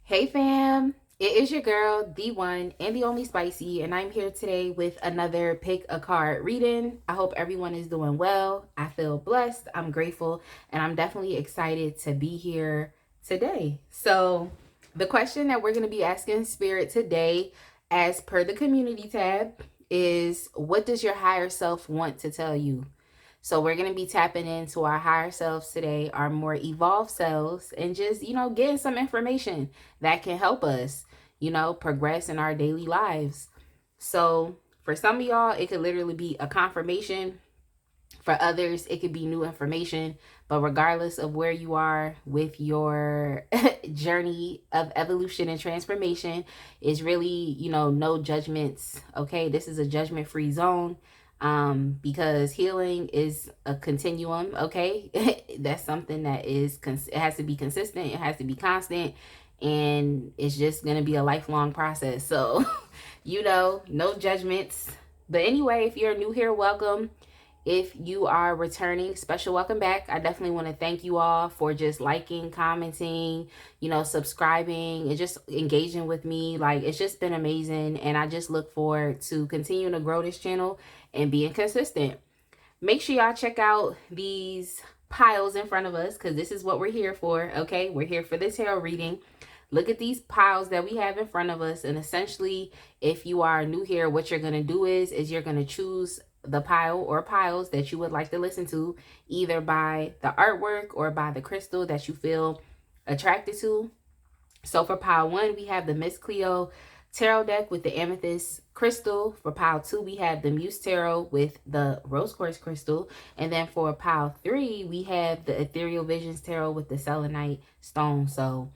Hey fam, it is your girl, the one and the only Spicy, and I'm here today with another pick a card reading. I hope everyone is doing well. I feel blessed, I'm grateful, and I'm definitely excited to be here today. So, the question that we're going to be asking Spirit today, as per the community tab, is what does your higher self want to tell you? So we're going to be tapping into our higher selves today, our more evolved selves, and just, getting some information that can help us, progress in our daily lives. So for some of y'all, it could literally be a confirmation. For others, it could be new information. But regardless of where you are with your journey of evolution and transformation, is really, no judgments. Okay, this is a judgment-free zone, because healing is a continuum. Okay, that's something that it has to be consistent, it has to be constant, and it's just going to be a lifelong process. So no judgments. But anyway, if you're new here, welcome. If you are returning, special welcome back. I definitely want to thank you all for just liking, commenting, subscribing, and just engaging with me. Like, it's just been amazing, and I just look forward to continuing to grow this channel and being consistent. Make sure y'all check out these piles in front of us, because this is what we're here for. Okay, we're here for this tarot reading. Look at these piles that we have in front of us, and essentially, if you are new here, what you're going to do is you're going to choose the pile or piles that you would like to listen to, either by the artwork or by the crystal that you feel attracted to. So for pile 1, we have the Miss Cleo tarot deck with the amethyst crystal. For pile 2, we have the Muse tarot with the rose quartz crystal. And then for pile 3, we have the ethereal visions tarot with the selenite stone. So,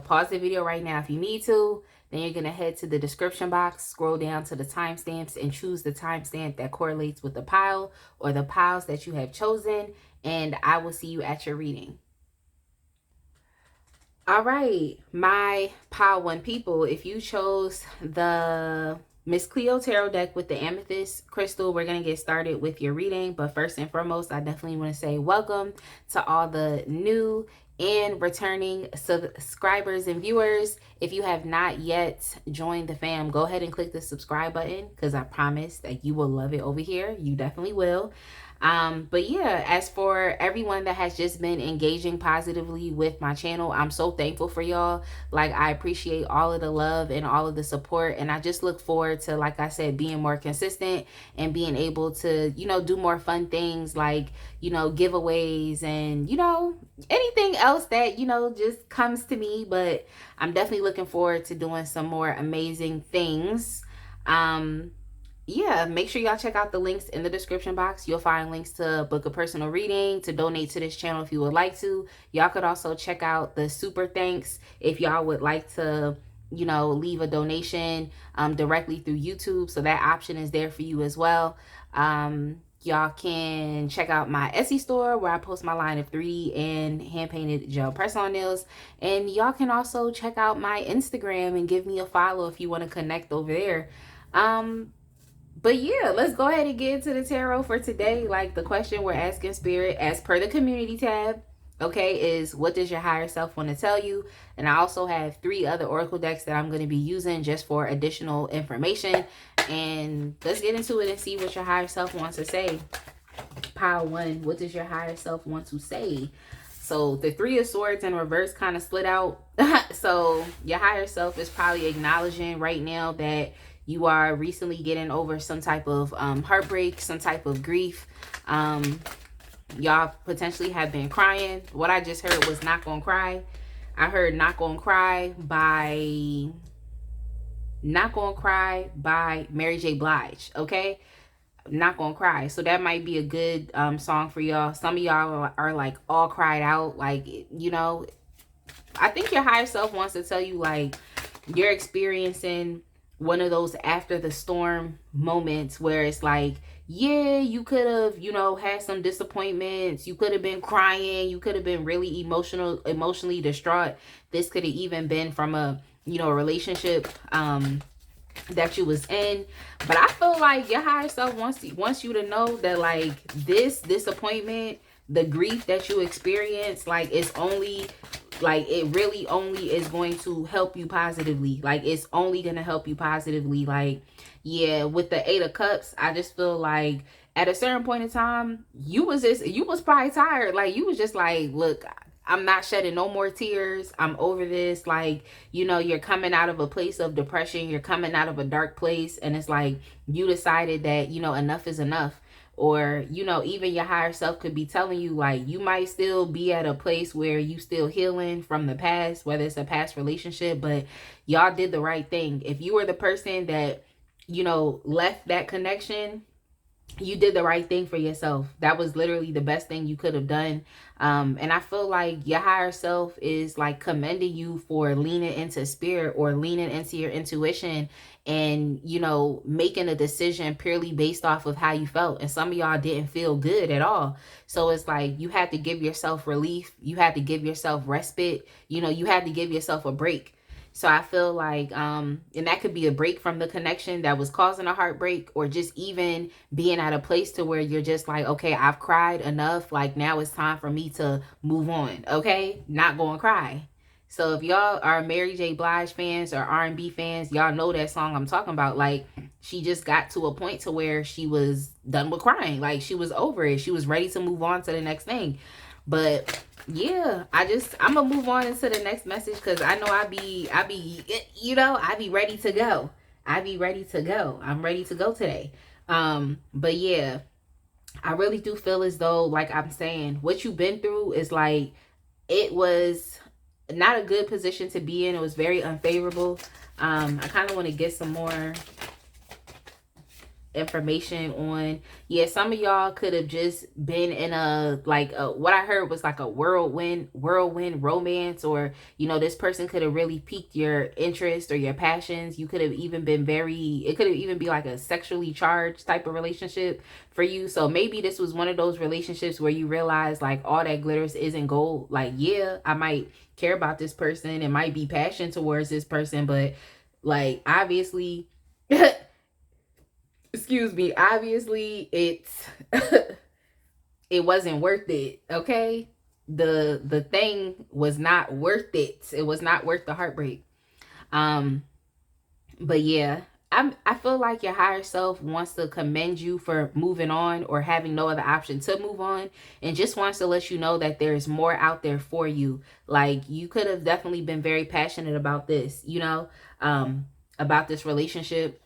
pause the video right now if you need to. Then you're going to head to the description box, scroll down to the timestamps, and choose the timestamp that correlates with the pile or the piles that you have chosen. And I will see you at your reading. All right, my pile 1 people, if you chose the Miss Cleo tarot deck with the amethyst crystal, we're going to get started with your reading. But first and foremost, I definitely want to say welcome to all the new and returning subscribers and viewers. If you have not yet joined the fam, go ahead and click the subscribe button, because I promise that you will love it over here. You definitely will. But yeah, as for everyone that has just been engaging positively with my channel, I'm so thankful for y'all. Like, I appreciate all of the love and all of the support, and I just look forward to, like I said, being more consistent and being able to, do more fun things like, giveaways and, anything else that, just comes to me. But I'm definitely looking forward to doing some more amazing things. Yeah, make sure y'all check out the links in the description box. You'll find links to book a personal reading, to donate to this channel if you would like to. Y'all could also check out the super thanks if y'all would like to, leave a donation directly through YouTube. So that option is there for you as well. Y'all can check out my Etsy store, where I post my line of 3D and hand-painted gel press-on nails. And y'all can also check out my Instagram and give me a follow if you want to connect over there. But yeah, let's go ahead and get into the tarot for today. Like, the question we're asking Spirit, as per the community tab, okay, is what does your higher self want to tell you? And I also have 3 other oracle decks that I'm going to be using just for additional information. And let's get into it and see what your higher self wants to say. Pile 1, what does your higher self want to say? So the 3 of swords in reverse kind of split out. So your higher self is probably acknowledging right now that you are recently getting over some type of heartbreak, some type of grief. Y'all potentially have been crying. What I just heard was not gonna cry. I heard not gonna cry by Mary J. Blige. Okay, not gonna cry. So that might be a good song for y'all. Some of y'all are like all cried out, like, I think your higher self wants to tell you, like, you're experiencing one of those after the storm moments where it's like, yeah, you could have, had some disappointments. You could have been crying. You could have been really emotionally distraught. This could have even been from a, relationship that you was in. But I feel like your higher self wants you to know that, like, this disappointment, the grief that you experience, like, it's only Like, it really only is going to help you positively. Like, it's only going to help you positively. Like, yeah, with the 8 of Cups, I just feel like at a certain point in time, you was probably tired. Like, you was just like, look, I'm not shedding no more tears. I'm over this. Like, you're coming out of a place of depression. You're coming out of a dark place. And it's like, you decided that, enough is enough. Or, even your higher self could be telling you, like, you might still be at a place where you still healing from the past, whether it's a past relationship, but y'all did the right thing. If you were the person that, left that connection, you did the right thing for yourself. That was literally the best thing you could have done. And I feel like your higher self is like commending you for leaning into spirit or leaning into your intuition and, making a decision purely based off of how you felt. And some of y'all didn't feel good at all. So it's like you had to give yourself relief. You had to give yourself respite. You had to give yourself a break. So I feel like, and that could be a break from the connection that was causing a heartbreak, or just even being at a place to where you're just like, okay, I've cried enough. Like, now it's time for me to move on. Okay. Not going to cry. So if y'all are Mary J. Blige fans or R&B fans, y'all know that song I'm talking about. Like, she just got to a point to where she was done with crying. Like, she was over it. She was ready to move on to the next thing. But yeah, I'm gonna move on into the next message, because I know I be ready to go. I'm ready to go today. But yeah, I really do feel as though, like I'm saying, what you've been through is like, it was not a good position to be in. It was very unfavorable. I kind of want to get some more information on, some of y'all could have just been in what I heard was like a whirlwind romance, or this person could have really piqued your interest or your passions. You could have even been it could have even be like a sexually charged type of relationship for you. So maybe this was one of those relationships where you realize, like, all that glitters isn't gold. Like, yeah, I might care about this person and might be passionate towards this person, but like, obviously excuse me, obviously it's it wasn't worth it. Okay, the thing was not worth it. It was not worth the heartbreak. But yeah, I feel like your higher self wants to commend you for moving on, or having no other option to move on, and just wants to let you know that there's more out there for you. Like, you could have definitely been very passionate about this, about this relationship.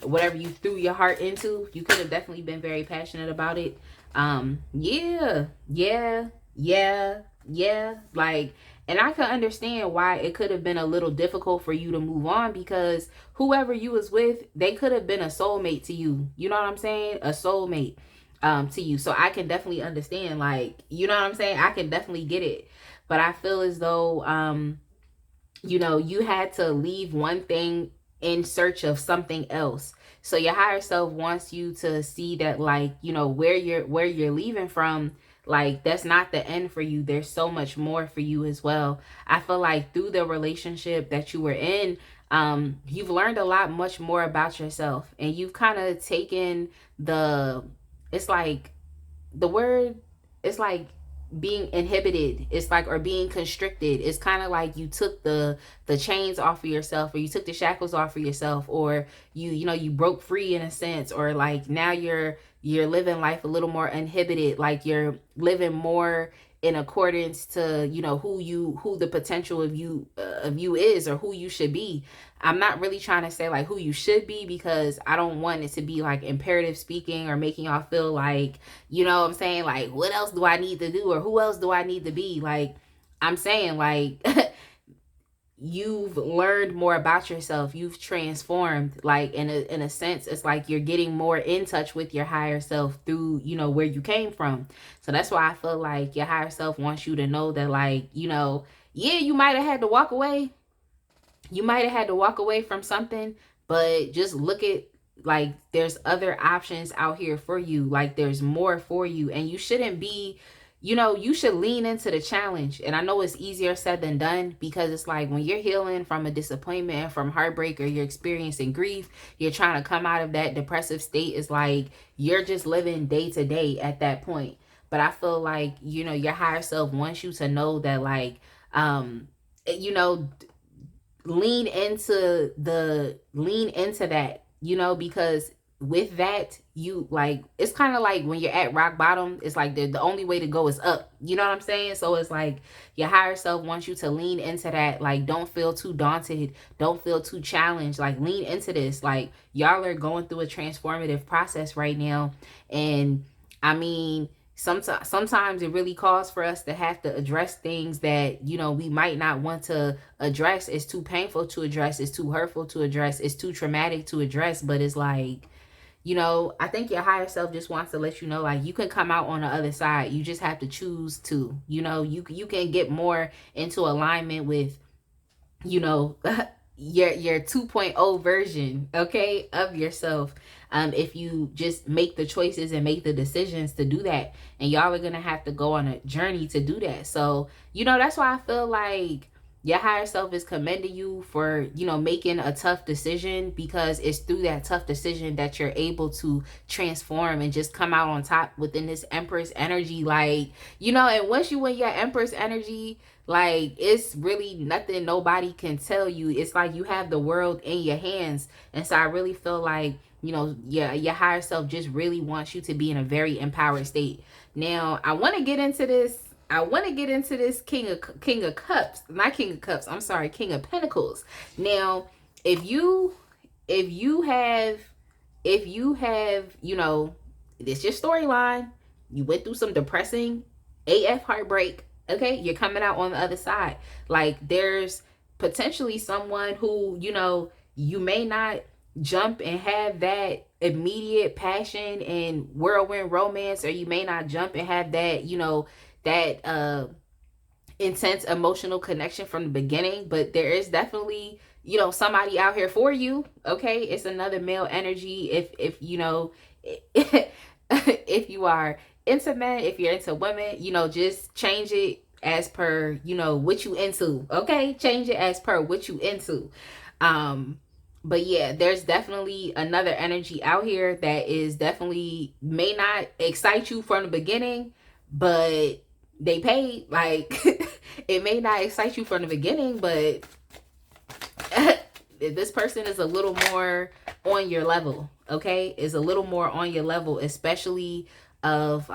Whatever you threw your heart into, you could have definitely been very passionate about it. Like, and I can understand why it could have been a little difficult for you to move on, because whoever you was with, they could have been a soulmate to you. You know what I'm saying? A soulmate to you. So I can definitely understand, like, you know what I'm saying? I can definitely get it. But I feel as though you had to leave one thing in search of something else. So your higher self wants you to see that, like, where you're leaving from, like, that's not the end for you. There's so much more for you as well. I feel like through the relationship that you were in, you've learned a lot much more about yourself, and you've kind of taken it's like the word, it's like being inhibited, it's like, or being constricted. It's kind of like you took the chains off of yourself, or you took the shackles off of yourself, or you broke free in a sense, or like now you're living life a little more uninhibited. Like, you're living more in accordance to who the potential of you is, or who you should be. I'm not really trying to say like who you should be, because I don't want it to be like imperative speaking, or making y'all feel like, what I'm saying, like, what else do I need to do, or who else do I need to be. Like, I'm saying, like, you've learned more about yourself. You've transformed. Like, in a sense, it's like you're getting more in touch with your higher self through, where you came from. So that's why I feel like your higher self wants you to know that, like, yeah, you might have had to walk away. You might have had to walk away from something, but just look at, like, there's other options out here for you. Like, there's more for you, and you shouldn't be, you should lean into the challenge. And I know it's easier said than done, because it's like when you're healing from a disappointment and from heartbreak, or you're experiencing grief, you're trying to come out of that depressive state. It's like you're just living day to day at that point. But I feel like, your higher self wants you to know that, like, You know, lean into that, you know, because with that, you like, it's kind of like when you're at rock bottom, it's like the only way to go is up, you know what I'm saying? So it's like your higher self wants you to lean into that. Like, don't feel too daunted, don't feel too challenged, like lean into this. Like, y'all are going through a transformative process right now, and I mean, sometimes it really calls for us to have to address things that, you know, we might not want to address. It's too painful to address, it's too hurtful to address, it's too traumatic to address. But it's like, you know, I think your higher self just wants to let you know, like, you can come out on the other side. You just have to choose to, you know, you can get more into alignment with, you know, your 2.0 version, okay, of yourself. If you just make the choices and make the decisions to do that. And y'all are gonna have to go on a journey to do that. So, you know, that's why I feel like your higher self is commending you for, you know, making a tough decision, because it's through that tough decision that you're able to transform and just come out on top within this Empress energy. Like, you know, and once you in your Empress energy, like, it's really nothing nobody can tell you. It's like you have the world in your hands. And so I really feel like, you know, your higher self just really wants you to be in a very empowered state. Now, I want to get into this. King of Cups, not King of Cups. I'm sorry, King of Pentacles. Now, if you have, you know, this your storyline. You went through some depressing AF heartbreak. Okay, you're coming out on the other side. Like, there's potentially someone who, you know, you may not jump and have that immediate passion and whirlwind romance, or you may not jump and have that, you know, that intense emotional connection from the beginning. But there is definitely, you know, somebody out here for you. Okay, it's another male energy. If you know, if you are into men, if you're into women, you know, just change it as per, you know, what you into. Okay, change it as per what you into. But yeah, there's definitely another energy out here that is definitely may not excite you from the beginning, but they paid. Like, it may not excite you from the beginning, but this person is a little more on your level. Okay, is a little more on your level, especially of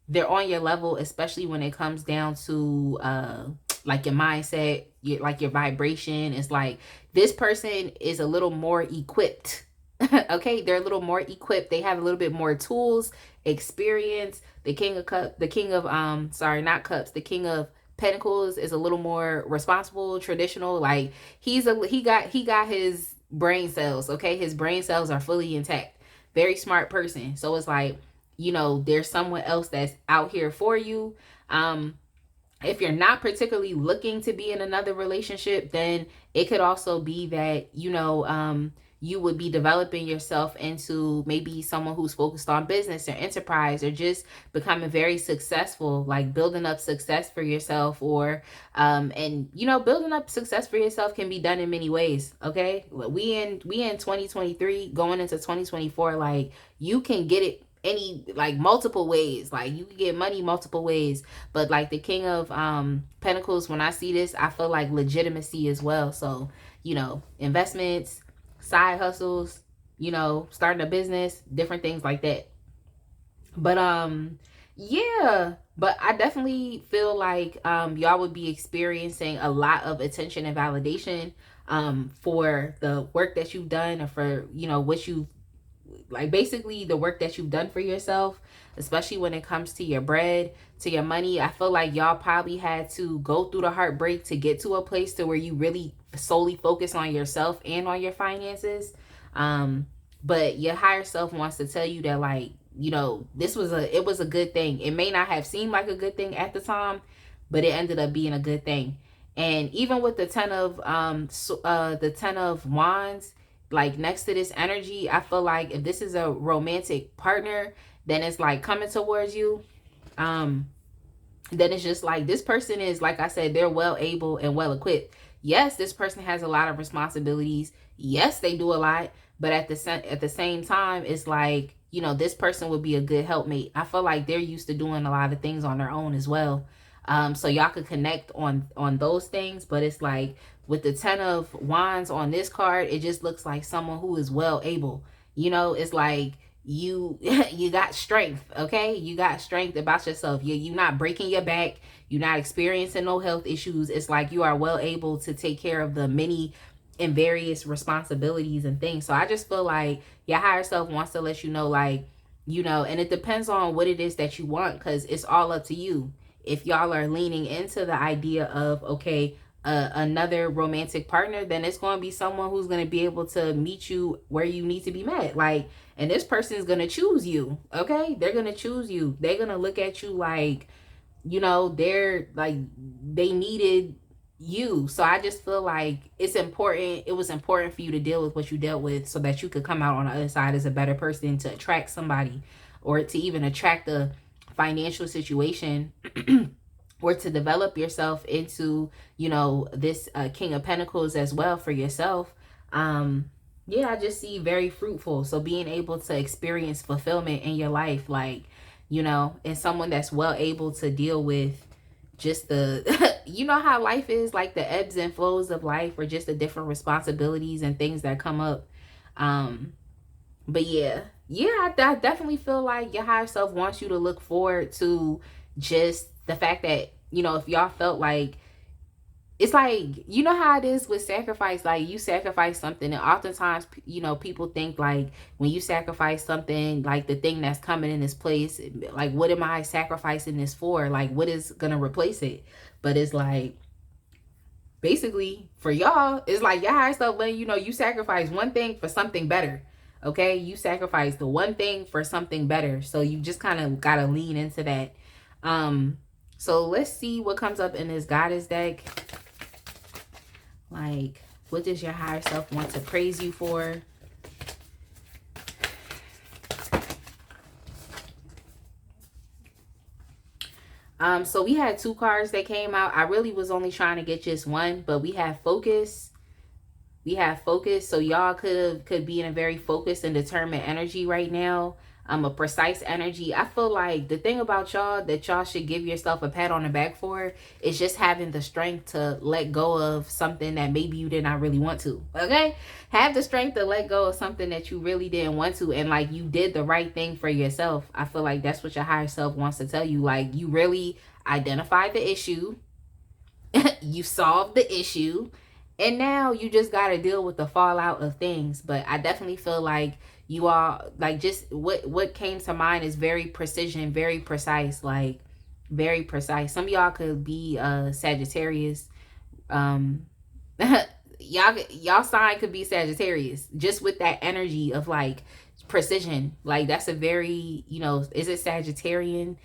they're on your level, especially when it comes down to like your mindset, like your vibration. It's like this person is a little more equipped. Okay, they're a little more equipped. They have a little bit more tools, experience. The King of Cups, the King of sorry, not Cups, the King of Pentacles is a little more responsible, traditional. Like, he got his brain cells. Okay, his brain cells are fully intact. Very smart person. So it's like, you know, there's someone else that's out here for you. If you're not particularly looking to be in another relationship, then it could also be that, you know, you would be developing yourself into maybe someone who's focused on business or enterprise, or just becoming very successful, like building up success for yourself. Or and you know, building up success for yourself can be done in many ways. Okay, we in 2023 going into 2024, like, you can get it any, like, multiple ways. Like, you can get money multiple ways. But like the King of Pentacles, when I see this, I feel like legitimacy as well. So, you know, investments, side hustles, you know, starting a business, different things like that. But yeah, but I definitely feel like y'all would be experiencing a lot of attention and validation for the work that you've done, or for, you know, what you, like, basically the work that you've done for yourself, especially when it comes to your bread, to your money. I feel like y'all probably had to go through the heartbreak to get to a place to where you really solely focus on yourself and on your finances. But your higher self wants to tell you that, like, you know, it was a good thing. It may not have seemed like a good thing at the time, but it ended up being a good thing. And even with the 10 of Wands, like, next to this energy, I feel like if this is a romantic partner, then it's like coming towards you. Then it's just like, this person is, like I said, they're well able and well equipped. Yes, this person has a lot of responsibilities. Yes, they do a lot. But at the same time, it's like, you know, this person would be a good helpmate. I feel like they're used to doing a lot of things on their own as well. So y'all could connect on those things. But it's like with the 10 of wands on this card, it just looks like someone who is well able. You know, it's like you you got strength. Okay, you got strength about yourself. You're not breaking your back. You're not experiencing no health issues. It's like you are well able to take care of the many and various responsibilities and things. So I just feel like your higher self wants to let you know, like, you know, and it depends on what it is that you want, because it's all up to you. If y'all are leaning into the idea of, okay, another romantic partner, then it's going to be someone who's going to be able to meet you where you need to be met. Like, and this person is going to choose you. Okay, they're going to choose you. They're going to look at you like, you know, they're like, they needed you. So I just feel like it's important. It was important for you to deal with what you dealt with so that you could come out on the other side as a better person, to attract somebody, or to even attract a financial situation or to develop yourself into, you know, this King of Pentacles as well for yourself. Yeah, I just see very fruitful. So being able to experience fulfillment in your life, like, you know, and someone that's well able to deal with just the you know how life is, like the ebbs and flows of life, or just the different responsibilities and things that come up. But yeah, I definitely feel like your higher self wants you to look forward to just the fact that, you know, if y'all felt like, it's like, you know how it is with sacrifice, like you sacrifice something, and oftentimes, you know, people think like when you sacrifice something, like the thing that's coming in this place, like, what am I sacrificing this for? Like, what is gonna replace it? But it's like, basically for y'all, it's like your higher self letting you know you sacrifice one thing for something better. Okay, you sacrifice the one thing for something better. So you just kind of gotta lean into that. So let's see what comes up in this goddess deck. Like, what does your higher self want to praise you for? So we had 2 cards that came out. I really was only trying to get just one, but we have focus. We have focus. So y'all could be in a very focused and determined energy right now. A precise energy. I feel like the thing about y'all that y'all should give yourself a pat on the back for is just having the strength to let go of something that maybe you did not really want to. Okay, have the strength to let go of something that you really didn't want to, and like you did the right thing for yourself. I feel like that's what your higher self wants to tell you. Like, you really identified the issue, you solved the issue, and now you just got to deal with the fallout of things. But I definitely feel like you all, like, just what came to mind is very precision, very precise, like very precise. Some of y'all could be Sagittarius. Y'all sign could be Sagittarius, just with that energy of like precision. Like, that's a very, you know, is it Sagittarian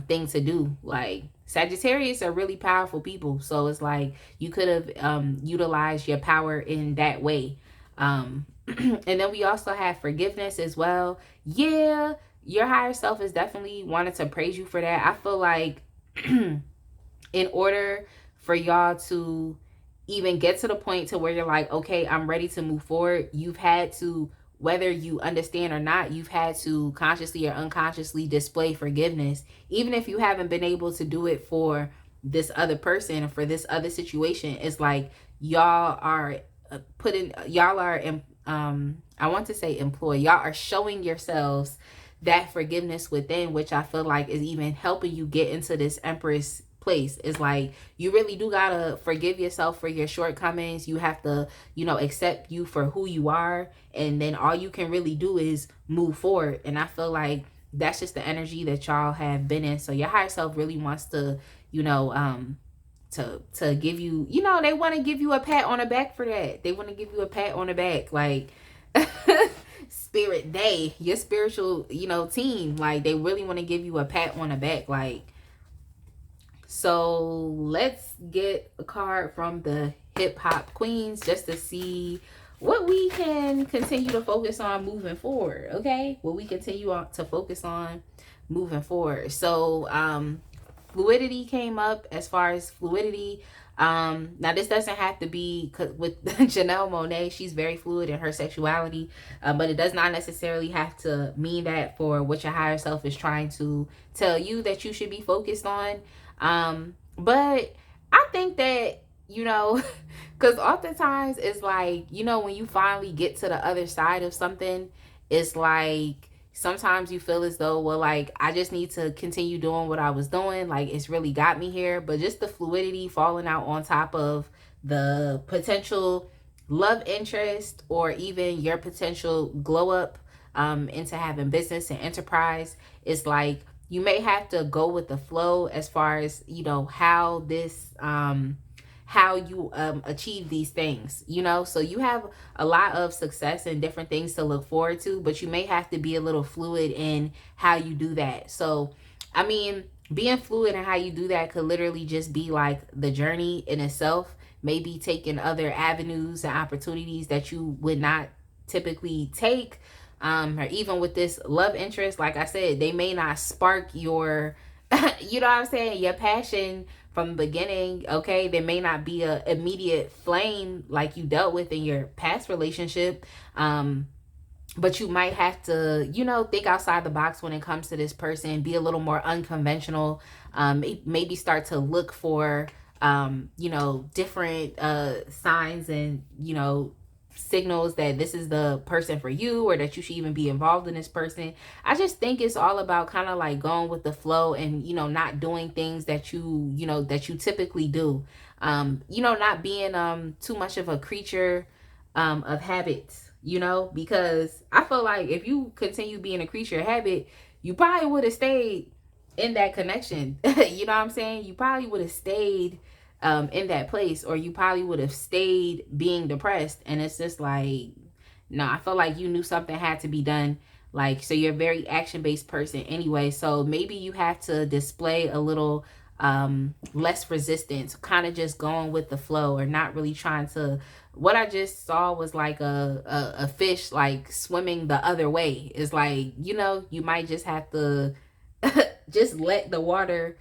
thing to do. Like, Sagittarius are really powerful people, so it's like you could have utilized your power in that way. And then we also have forgiveness as well. Yeah, your higher self is definitely wanted to praise you for that. I feel like in order for y'all to even get to the point to where you're like, okay, I'm ready to move forward, you've had to, whether you understand or not, you've had to consciously or unconsciously display forgiveness, even if you haven't been able to do it for this other person or for this other situation. It's like y'all are I want to say employ, y'all are showing yourselves that forgiveness within, which I feel like is even helping you get into this Empress place. It's like you really do gotta forgive yourself for your shortcomings. You have to, you know, accept you for who you are, and then all you can really do is move forward. And I feel like that's just the energy that y'all have been in. So your higher self really wants to, you know, to give you, you know, they want to give you a pat on the back for that. They want to give you a pat on the back, like spirit, your spiritual, you know, team, like they really want to give you a pat on the back. Like, so let's get a card from the hip hop queens just to see what we can continue to focus on moving forward. Okay, what we continue to focus on moving forward. So fluidity came up. As far as fluidity, now this doesn't have to be with Janelle Monáe. She's very fluid in her sexuality, but it does not necessarily have to mean that for what your higher self is trying to tell you that you should be focused on. But I think that, because oftentimes it's like, when you finally get to the other side of something, it's like sometimes you feel as though, well, like, I just need to continue doing what I was doing. Like, it's really got me here. But just the fluidity falling out on top of the potential love interest or even your potential glow up into having business and enterprise is like, you may have to go with the flow as far as how this how you achieve these things, so you have a lot of success and different things to look forward to, but you may have to be a little fluid in how you do that. So I mean, being fluid in how you do that could literally just be like the journey in itself, maybe taking other avenues and opportunities that you would not typically take, or even with this love interest, like I said, they may not spark your you know what I'm saying, your passion from the beginning. Okay, there may not be a immediate flame like you dealt with in your past relationship, but you might have to, think outside the box when it comes to this person, be a little more unconventional, maybe start to look for different signs and signals that this is the person for you, or that you should even be involved in this person. I just think it's all about kind of like going with the flow and not doing things that you typically do, not being too much of a creature of habits, because I feel like if you continue being a creature of habit, you probably would have stayed in that connection. You know what I'm saying? You probably would have stayed in that place, or you probably would have stayed being depressed. And it's just like, no, I feel like you knew something had to be done. Like, so you're a very action-based person anyway, so maybe you have to display a little less resistance, kind of just going with the flow, or not really trying to. What I just saw was like a fish like swimming the other way. It's like, you might just have to just let the water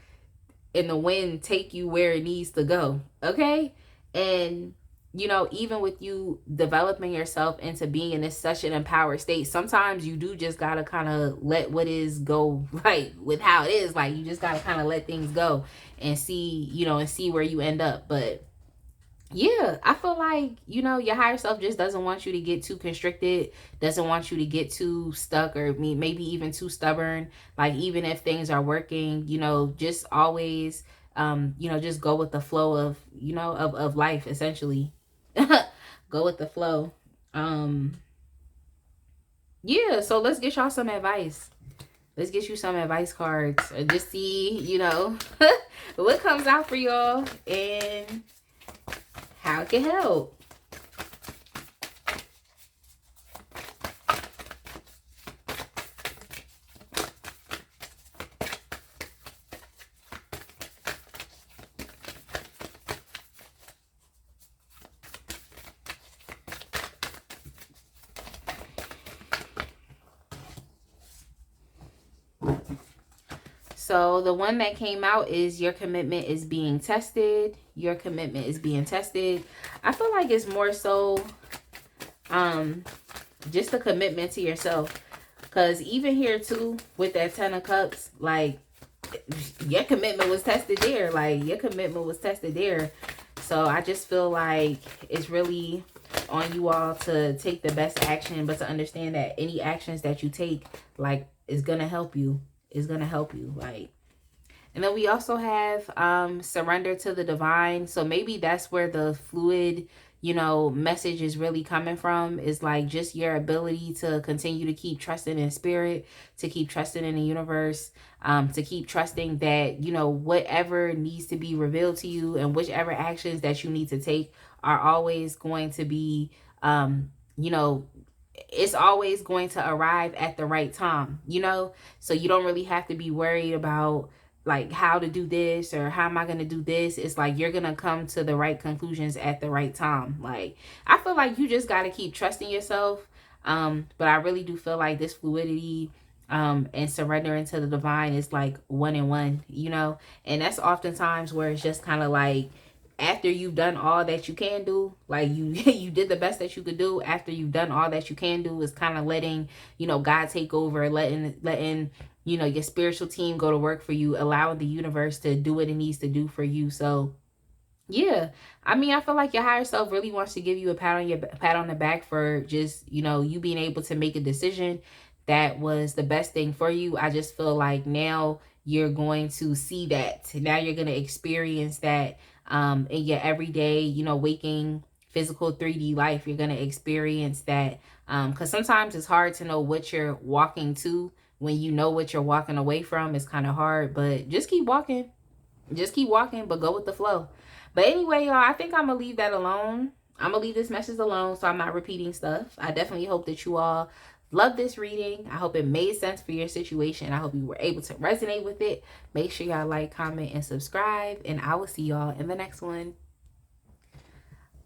and the wind take you where it needs to go. Okay. And even with you developing yourself into being in this such an empowered state, sometimes you do just gotta kind of let what is go, right, with how it is. Like, you just gotta kind of let things go and see, and see where you end up. But yeah, I feel like, your higher self just doesn't want you to get too constricted, doesn't want you to get too stuck, or maybe even too stubborn. Like, even if things are working, just always, just go with the flow of, of life, essentially. Go with the flow. Yeah, so let's get y'all some advice. Let's get you some advice cards, or just see, what comes out for y'all and how it can help. So the one that came out is your commitment is being tested. Your commitment is being tested. I feel like it's more so just a commitment to yourself. Because even here too, with that 10 of Cups, like, your commitment was tested there. Like, your commitment was tested there. So I just feel like it's really on you all to take the best action, but to understand that any actions that you take, like, is going to help you. Is going to help you. Like, and then we also have surrender to the divine. So maybe that's where the fluid, message is really coming from, is like just your ability to continue to keep trusting in spirit, to keep trusting in the universe, to keep trusting that, whatever needs to be revealed to you and whichever actions that you need to take are always going to be, it's always going to arrive at the right time, so you don't really have to be worried about like how to do this or how am I going to do this. It's like you're going to come to the right conclusions at the right time. Like, I feel like you just got to keep trusting yourself. But I really do feel like this fluidity and surrendering to the divine is like one in one, and that's oftentimes where it's just kind of like, after you've done all that you can do, like you you did the best that you could do. After you've done all that you can do, is kind of letting God take over, letting your spiritual team go to work for you, allowing the universe to do what it needs to do for you. So yeah, I mean, I feel like your higher self really wants to give you a pat on the back for just, you being able to make a decision that was the best thing for you. I just feel like now you're going to see that. Now you're going to experience that in your everyday, waking physical 3D life. You're going to experience that because sometimes it's hard to know what you're walking to. When you know what you're walking away from, it's kind of hard, but just keep walking. Just keep walking, but go with the flow. But anyway, y'all, I think I'm going to leave that alone. I'm going to leave this message alone so I'm not repeating stuff. I definitely hope that you all love this reading. I hope it made sense for your situation. I hope you were able to resonate with it. Make sure y'all like, comment, and subscribe. And I will see y'all in the next one.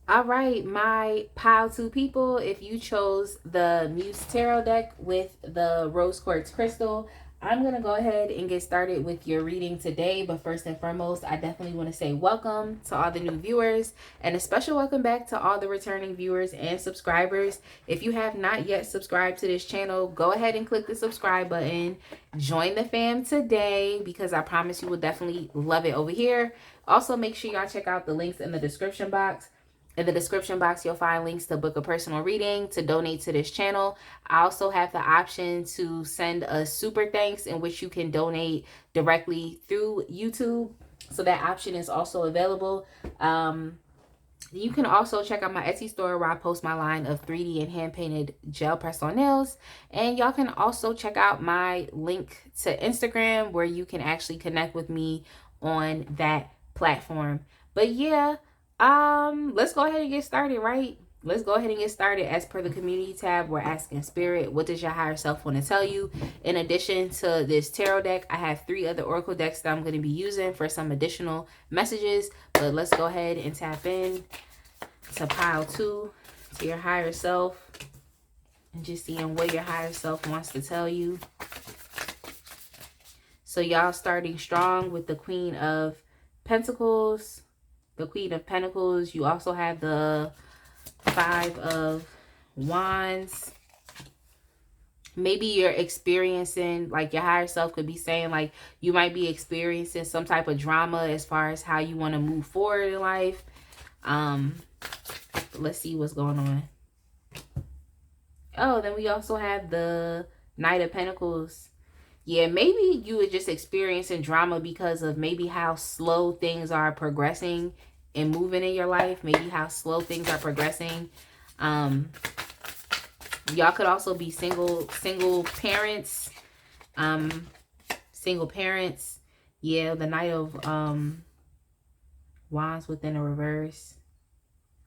All right, my pile 2 people, if you chose the Muse Tarot deck with the Rose Quartz Crystal, I'm going to go ahead and get started with your reading today. But first and foremost, I definitely want to say welcome to all the new viewers and a special welcome back to all the returning viewers and subscribers. If you have not yet subscribed to this channel, go ahead and click the subscribe button. Join the fam today because I promise you will definitely love it over here. Also, make sure y'all check out the links in the description box. In the description box, you'll find links to book a personal reading, to donate to this channel. I also have the option to send a super thanks in which you can donate directly through YouTube. So that option is also available. You can also check out my Etsy store where I post my line of 3D and hand-painted gel press-on nails. And y'all can also check out my link to Instagram where you can actually connect with me on that platform. But yeah, let's go ahead and get started, right? Let's go ahead and get started. As per the community tab, we're asking Spirit, what does your higher self want to tell you? In addition to this tarot deck, I have 3 other oracle decks that I'm going to be using for some additional messages. But let's go ahead and tap in to pile 2, to your higher self, and just seeing what your higher self wants to tell you. So y'all starting strong with the Queen of Pentacles, the Queen of Pentacles. You also have the 5 of Wands. Maybe you're experiencing, like your higher self could be saying, like you might be experiencing some type of drama as far as how you want to move forward in life. Let's see what's going on. Oh, then we also have the Knight of Pentacles. Yeah, maybe you were just experiencing drama because of maybe how slow things are progressing and moving in your life. Maybe how slow things are progressing. Y'all could also be single parents. Single parents. Yeah, the Knight of Wands within a reverse.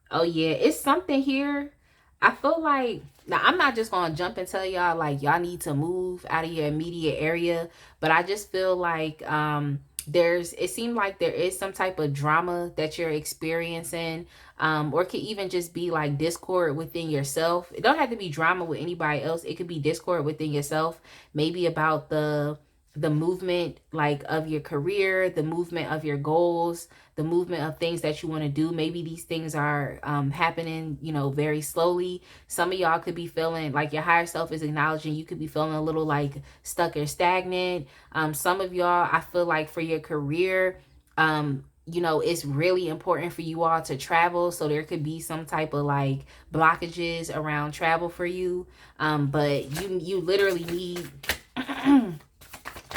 Oh yeah, it's something here. I feel like, now I'm not just gonna jump and tell y'all like y'all need to move out of your immediate area, but I just feel like it seemed like there is some type of drama that you're experiencing, or it could even just be like discord within yourself. It don't have to be drama with anybody else. It could be discord within yourself, maybe about the movement like of your career, the movement of your goals, the movement of things that you want to do. Maybe these things are happening, very slowly. Some of y'all could be feeling like your higher self is acknowledging you could be feeling a little like stuck or stagnant. Some of y'all, I feel like for your career, it's really important for you all to travel. So there could be some type of like blockages around travel for you. But you literally need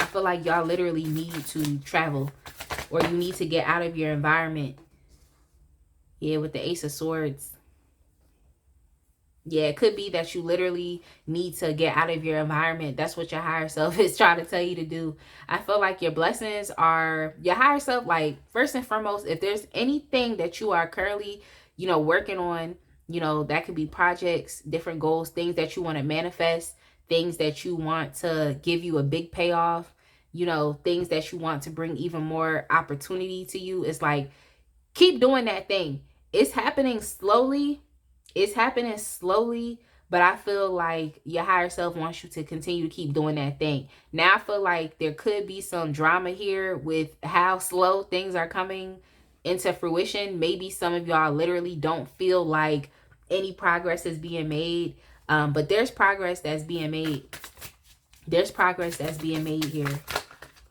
I feel like y'all literally need to travel, or you need to get out of your environment. Yeah, with the Ace of Swords. Yeah, it could be that you literally need to get out of your environment. That's what your higher self is trying to tell you to do. I feel like your blessings are your higher self. Like, first and foremost, if there's anything that you are currently, working on, that could be projects, different goals, things that you want to manifest, things that you want to give you a big payoff, things that you want to bring even more opportunity to you. It's like, keep doing that thing. It's happening slowly. But I feel like your higher self wants you to continue to keep doing that thing. Now, I feel like there could be some drama here with how slow things are coming into fruition. Maybe some of y'all literally don't feel like any progress is being made. But there's progress that's being made. There's progress that's being made here.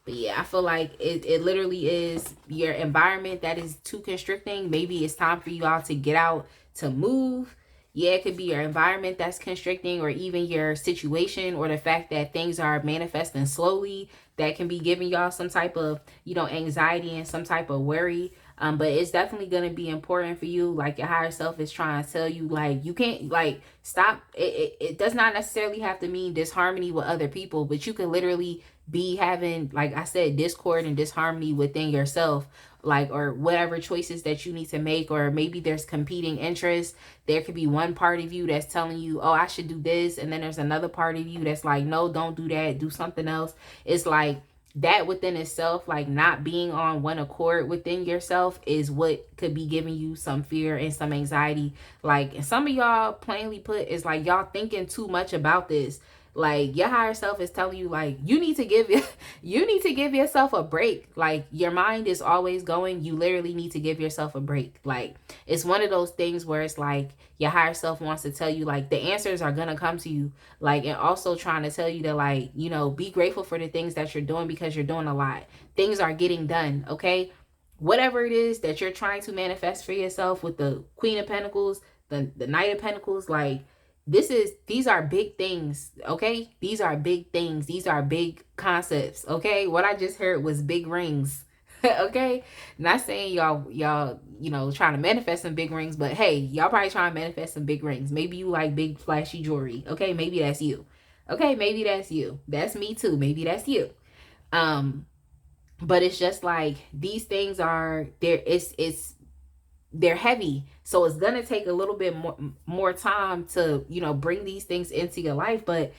But yeah, I feel like it literally is your environment that is too constricting. Maybe it's time for you all to get out, to move. Yeah, it could be your environment that's constricting, or even your situation, or the fact that things are manifesting slowly that can be giving y'all some type of, anxiety and some type of worry. But it's definitely going to be important for you. Like, your higher self is trying to tell you, like, you can't, like, stop. It does not necessarily have to mean disharmony with other people, but you can literally be having, like I said, discord and disharmony within yourself, like, or whatever choices that you need to make. Or maybe there's competing interests. There could be one part of you that's telling you, oh, I should do this, and then there's another part of you that's like, no, don't do that, do something else. It's like that within itself, like not being on one accord within yourself, is what could be giving you some fear and some anxiety. Like, and some of y'all, plainly put, is like y'all thinking too much about this. Like, your higher self is telling you, like, you need to give yourself a break. Like, your mind is always going. You literally need to give yourself a break. Like, it's one of those things where it's like your higher self wants to tell you, like, the answers are gonna come to you. Like, and also trying to tell you to, like, be grateful for the things that you're doing, because you're doing a lot. Things are getting done, okay? Whatever it is that you're trying to manifest for yourself with the Queen of Pentacles, the Knight of Pentacles, like, these are big things, okay? These are big things. These are big concepts, okay? What I just heard was big rings. Okay? Not saying y'all, trying to manifest some big rings, but hey, y'all probably trying to manifest some big rings. Maybe you like big flashy jewelry. Okay? Maybe that's you. Okay? Maybe that's you. That's me too. Maybe that's you. But it's just like, these things are there. They're heavy, so it's gonna take a little bit more time to bring these things into your life. But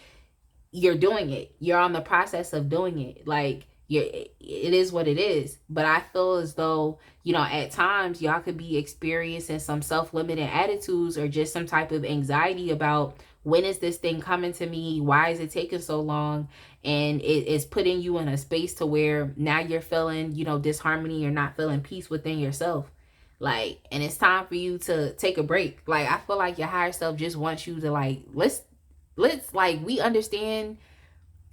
you're doing it. You're on the process of doing it. Like, it is what it is. But I feel as though, at times y'all could be experiencing some self-limiting attitudes, or just some type of anxiety about, when is this thing coming to me? Why is it taking so long? And it is putting you in a space to where now you're feeling, disharmony. You're not feeling peace within yourself. Like, and it's time for you to take a break. Like, I feel like your higher self just wants you to, like, let's like, we understand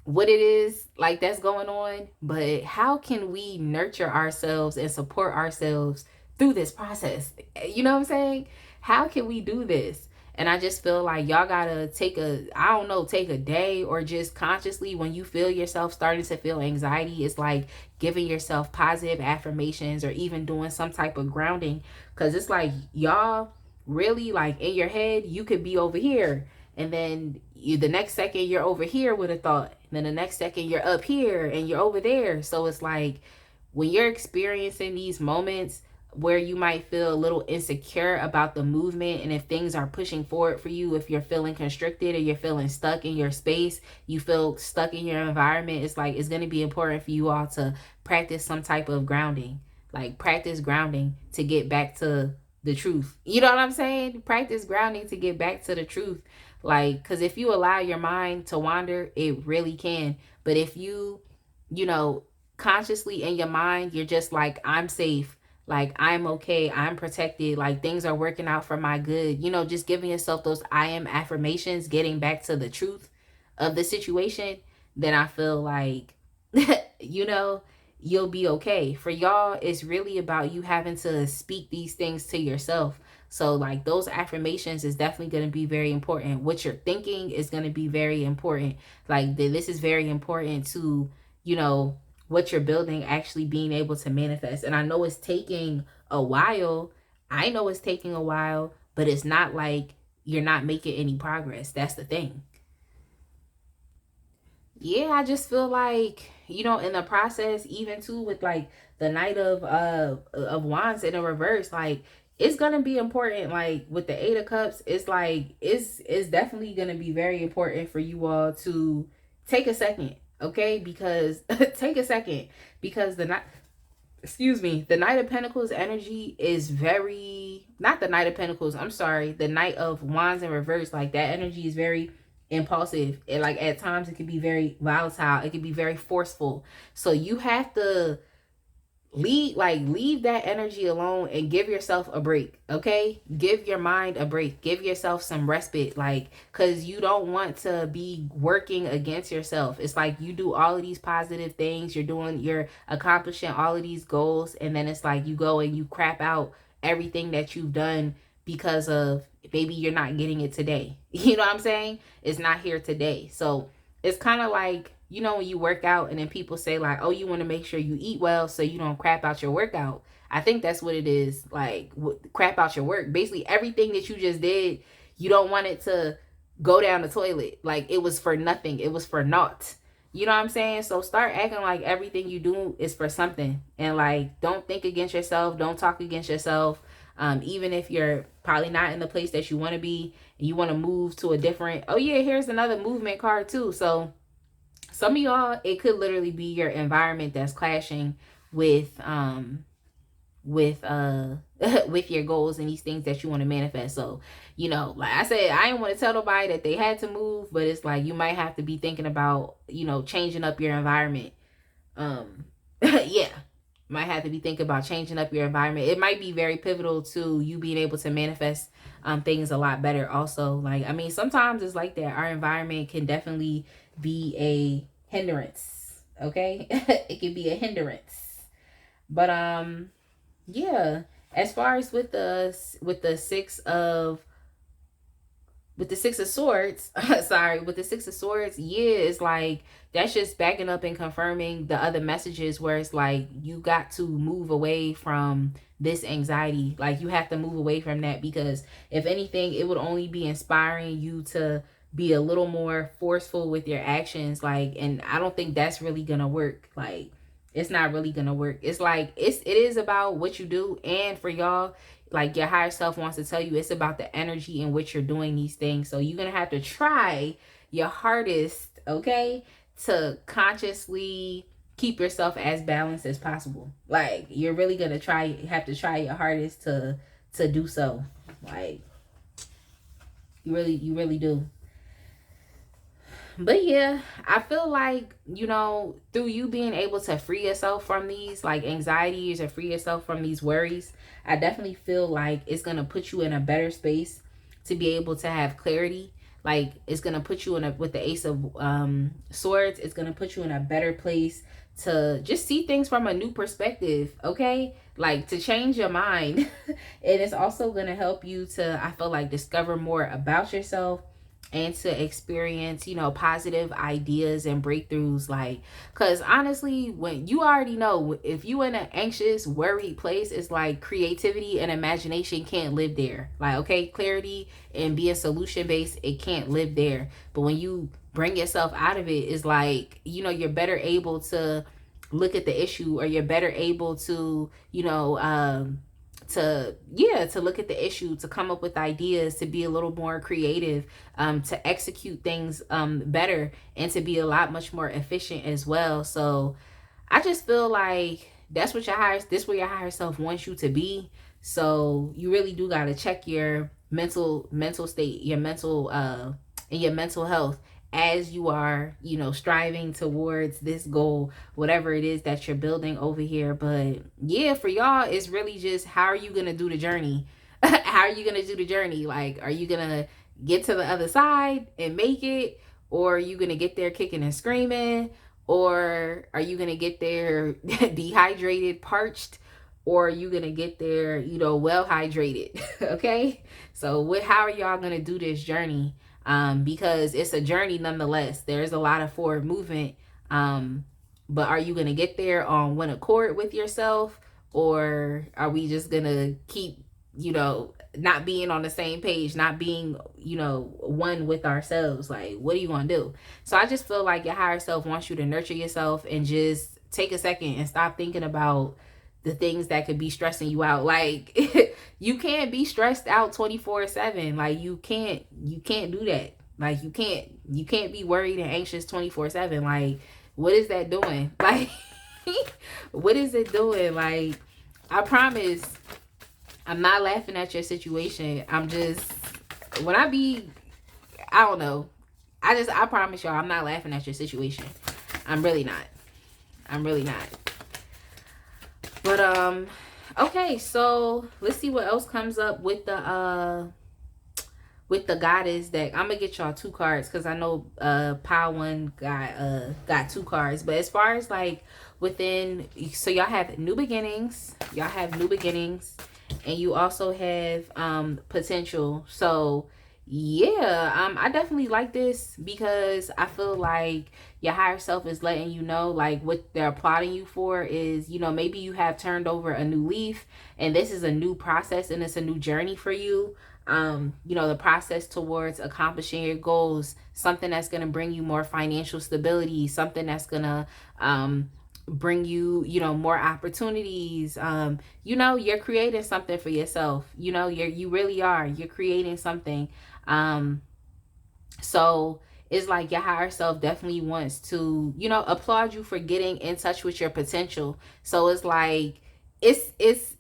what it is, like, that's going on, but how can we nurture ourselves and support ourselves through this process? You know what I'm saying? How can we do this? And I just feel like y'all gotta take a day, or just consciously, when you feel yourself starting to feel anxiety, it's like giving yourself positive affirmations, or even doing some type of grounding. Because it's like, y'all really, like, in your head, you could be over here, and then the next second you're over here with a thought, and then the next second you're up here and you're over there. So it's like, when you're experiencing these moments where you might feel a little insecure about the movement, and if things are pushing forward for you, if you're feeling constricted, or you're feeling stuck in your space, you feel stuck in your environment, it's like, it's going to be important for you all to practice some type of grounding. Like, practice grounding to get back to the truth. You know what I'm saying? Practice grounding to get back to the truth. Like, because if you allow your mind to wander, it really can. But if you consciously in your mind, you're just like, I'm safe, like, I'm okay, I'm protected, like, things are working out for my good, just giving yourself those I am affirmations, getting back to the truth of the situation, then I feel like, you'll be okay. For y'all, it's really about you having to speak these things to yourself. So, like, those affirmations is definitely going to be very important. What you're thinking is going to be very important. Like, this is very important to, what you're building actually being able to manifest. And I know it's taking a while. I know it's taking a while, but it's not like you're not making any progress. That's the thing. Yeah, I just feel like, in the process, even too, with like the Knight of Wands in the reverse, like, it's gonna be important. Like, with the Eight of Cups, it's like, it's definitely gonna be very important for you all to take a second, okay? Because take a second, because the Knight of Pentacles energy is very, not the Knight of Pentacles, I'm sorry, the Knight of Wands in reverse, like, that energy is very impulsive, and like, at times it can be very volatile, it can be very forceful. So you have to, leave that energy alone and give yourself a break. Okay, give your mind a break, give yourself some respite, like, because you don't want to be working against yourself. It's like you do all of these positive things, you're accomplishing all of these goals, and then it's like you go and you crap out everything that you've done because of maybe you're not getting it today. You know what I'm saying? It's not here today. So it's kind of like, you know, when you work out and then people say like, oh, you want to make sure you eat well so you don't crap out your workout. I think that's what it is. Like, crap out your work. Basically, everything that you just did, you don't want it to go down the toilet. Like, it was for nothing. It was for naught. You know what I'm saying? So start acting like everything you do is for something. And like, don't think against yourself. Don't talk against yourself. Even if you're probably not in the place that you want to be and you want to move to a different, oh yeah, here's another movement card too. So some of y'all, it could literally be your environment that's clashing with with with your goals and these things that you want to manifest. So, you know, like I said, I didn't want to tell nobody that they had to move, but it's like you might have to be thinking about, you know, changing up your environment. Yeah, might have to be thinking about changing up your environment. It might be very pivotal to you being able to manifest things a lot better also. Like, I mean, sometimes it's like that. Our environment can definitely be a hindrance. Okay. It can be a hindrance. But yeah, as far as with the six of swords, sorry, with the six of swords, yeah, it's like that's just backing up and confirming the other messages where it's like you got to move away from this anxiety. Like, you have to move away from that, because if anything, it would only be inspiring you to be a little more forceful with your actions. Like, and I don't think that's really gonna work. Like, it's not really gonna work. It's like it is about what you do. And for y'all, like, your higher self wants to tell you it's about the energy in which you're doing these things. So you're gonna have to try your hardest, okay, to consciously keep yourself as balanced as possible. Like, you're really gonna have to try your hardest to do so. Like, you really do. But yeah, I feel like, you know, through you being able to free yourself from these like anxieties or free yourself from these worries, I definitely feel like it's going to put you in a better space to be able to have clarity. Like, it's going to put you in with the ace of swords, it's going to put you in a better place to just see things from a new perspective, okay? Like, to change your mind. And it's also going to help you to, I feel like, discover more about yourself and to experience, you know, positive ideas and breakthroughs. Like, because honestly, when you already know, if you in an anxious, worried place, it's like creativity and imagination can't live there. Like, okay, clarity and being solution based, it can't live there. But when you bring yourself out of it, it's like, you know, you're better able to look at the issue, or you're better able to, you know, to look at the issue, to come up with ideas, to be a little more creative, to execute things better, and to be a lot much more efficient as well. So I just feel like that's what this where your higher self wants you to be. So you really do got to check your mental state, your mental and your mental health, as you are, you know, striving towards this goal, whatever it is that you're building over here. But yeah, for y'all, it's really just, how are you going to do the journey? How are you going to do the journey? Like, are you going to get to the other side and make it? Or are you going to get there kicking and screaming? Or are you going to get there dehydrated, parched? Or are you going to get there, you know, well hydrated? Okay. So how are y'all going to do this journey? Because it's a journey nonetheless. There's a lot of forward movement. But are you going to get there on one accord with yourself? Or are we just going to keep, you know, not being on the same page, not being, you know, one with ourselves? Like, what do you want to do? So I just feel like your higher self wants you to nurture yourself and just take a second and stop thinking about the things that could be stressing you out. Like, you can't be stressed out 24/7. Like, you can't do that. Like, you can't be worried and anxious 24/7. Like, what is that doing? Like, what is it doing? Like, I promise I'm not laughing at your situation. I'm just, when I don't know. I promise y'all, I'm not laughing at your situation. I'm really not. But okay, so let's see what else comes up with the goddess deck. I'm gonna get y'all two cards because I know pile one got two cards. But as far as like within, so y'all have new beginnings, and you also have potential. So yeah, I definitely like this because I feel like your higher self is letting you know like what they're applauding you for is, you know, maybe you have turned over a new leaf and this is a new process and it's a new journey for you. You know, the process towards accomplishing your goals, something that's going to bring you more financial stability, something that's going to bring you, you know, more opportunities. You know, you're creating something for yourself. You know, you really are. You're creating something. So it's like your higher self definitely wants to, you know, applaud you for getting in touch with your potential. So it's like it's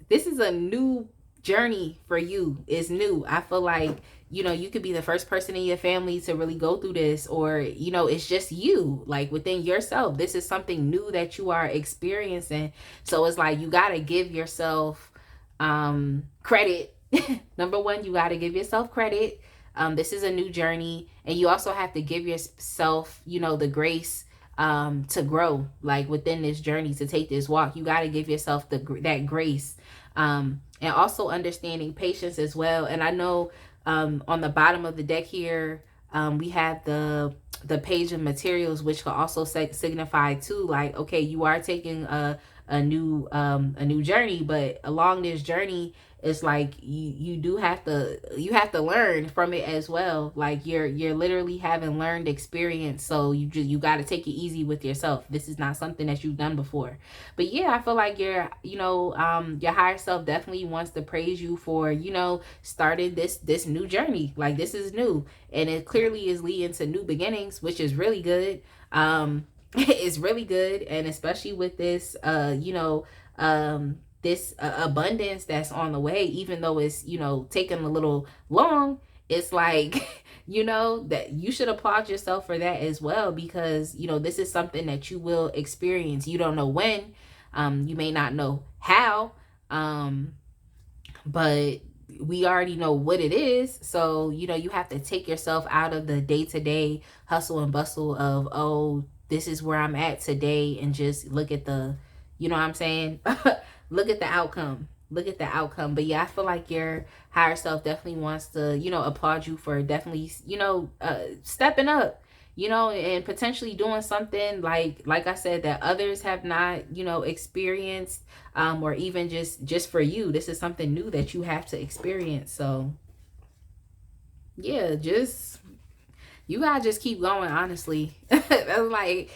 this is a new journey for you. It's new. I feel like, you know, you could be the first person in your family to really go through this, or, you know, it's just you, like within yourself. This is something new that you are experiencing. So it's like you got to give yourself credit. Number one, you got to give yourself credit. This is a new journey, and you also have to give yourself, you know, the grace to grow, like within this journey, to take this walk. You got to give yourself that grace, and also understanding patience as well. And I know on the bottom of the deck here, we have the page of materials, which could also signify too, like, okay, you are taking a new journey, but along this journey, it's like you do have to learn from it as well. Like you're literally having learned experience, so you got to take it easy with yourself. This is not something that you've done before. But yeah, I feel like your higher self definitely wants to praise you for, you know, starting this new journey. Like this is new, and it clearly is leading to new beginnings, which is really good. It's really good, and especially with this this abundance that's on the way, even though it's, you know, taking a little long. It's like you know, that you should applaud yourself for that as well, because, you know, this is something that you will experience. You don't know when, you may not know how, but we already know what it is. So, you know, you have to take yourself out of the day-to-day hustle and bustle of, oh, this is where I'm at today, and just look at the, you know what I'm saying? Look at the outcome. Look at the outcome. But yeah, I feel like your higher self definitely wants to, you know, applaud you for definitely, you know, stepping up, you know, and potentially doing something like I said, that others have not, you know, experienced, or even just for you. This is something new that you have to experience. So yeah, just, you gotta just keep going, honestly. That's like,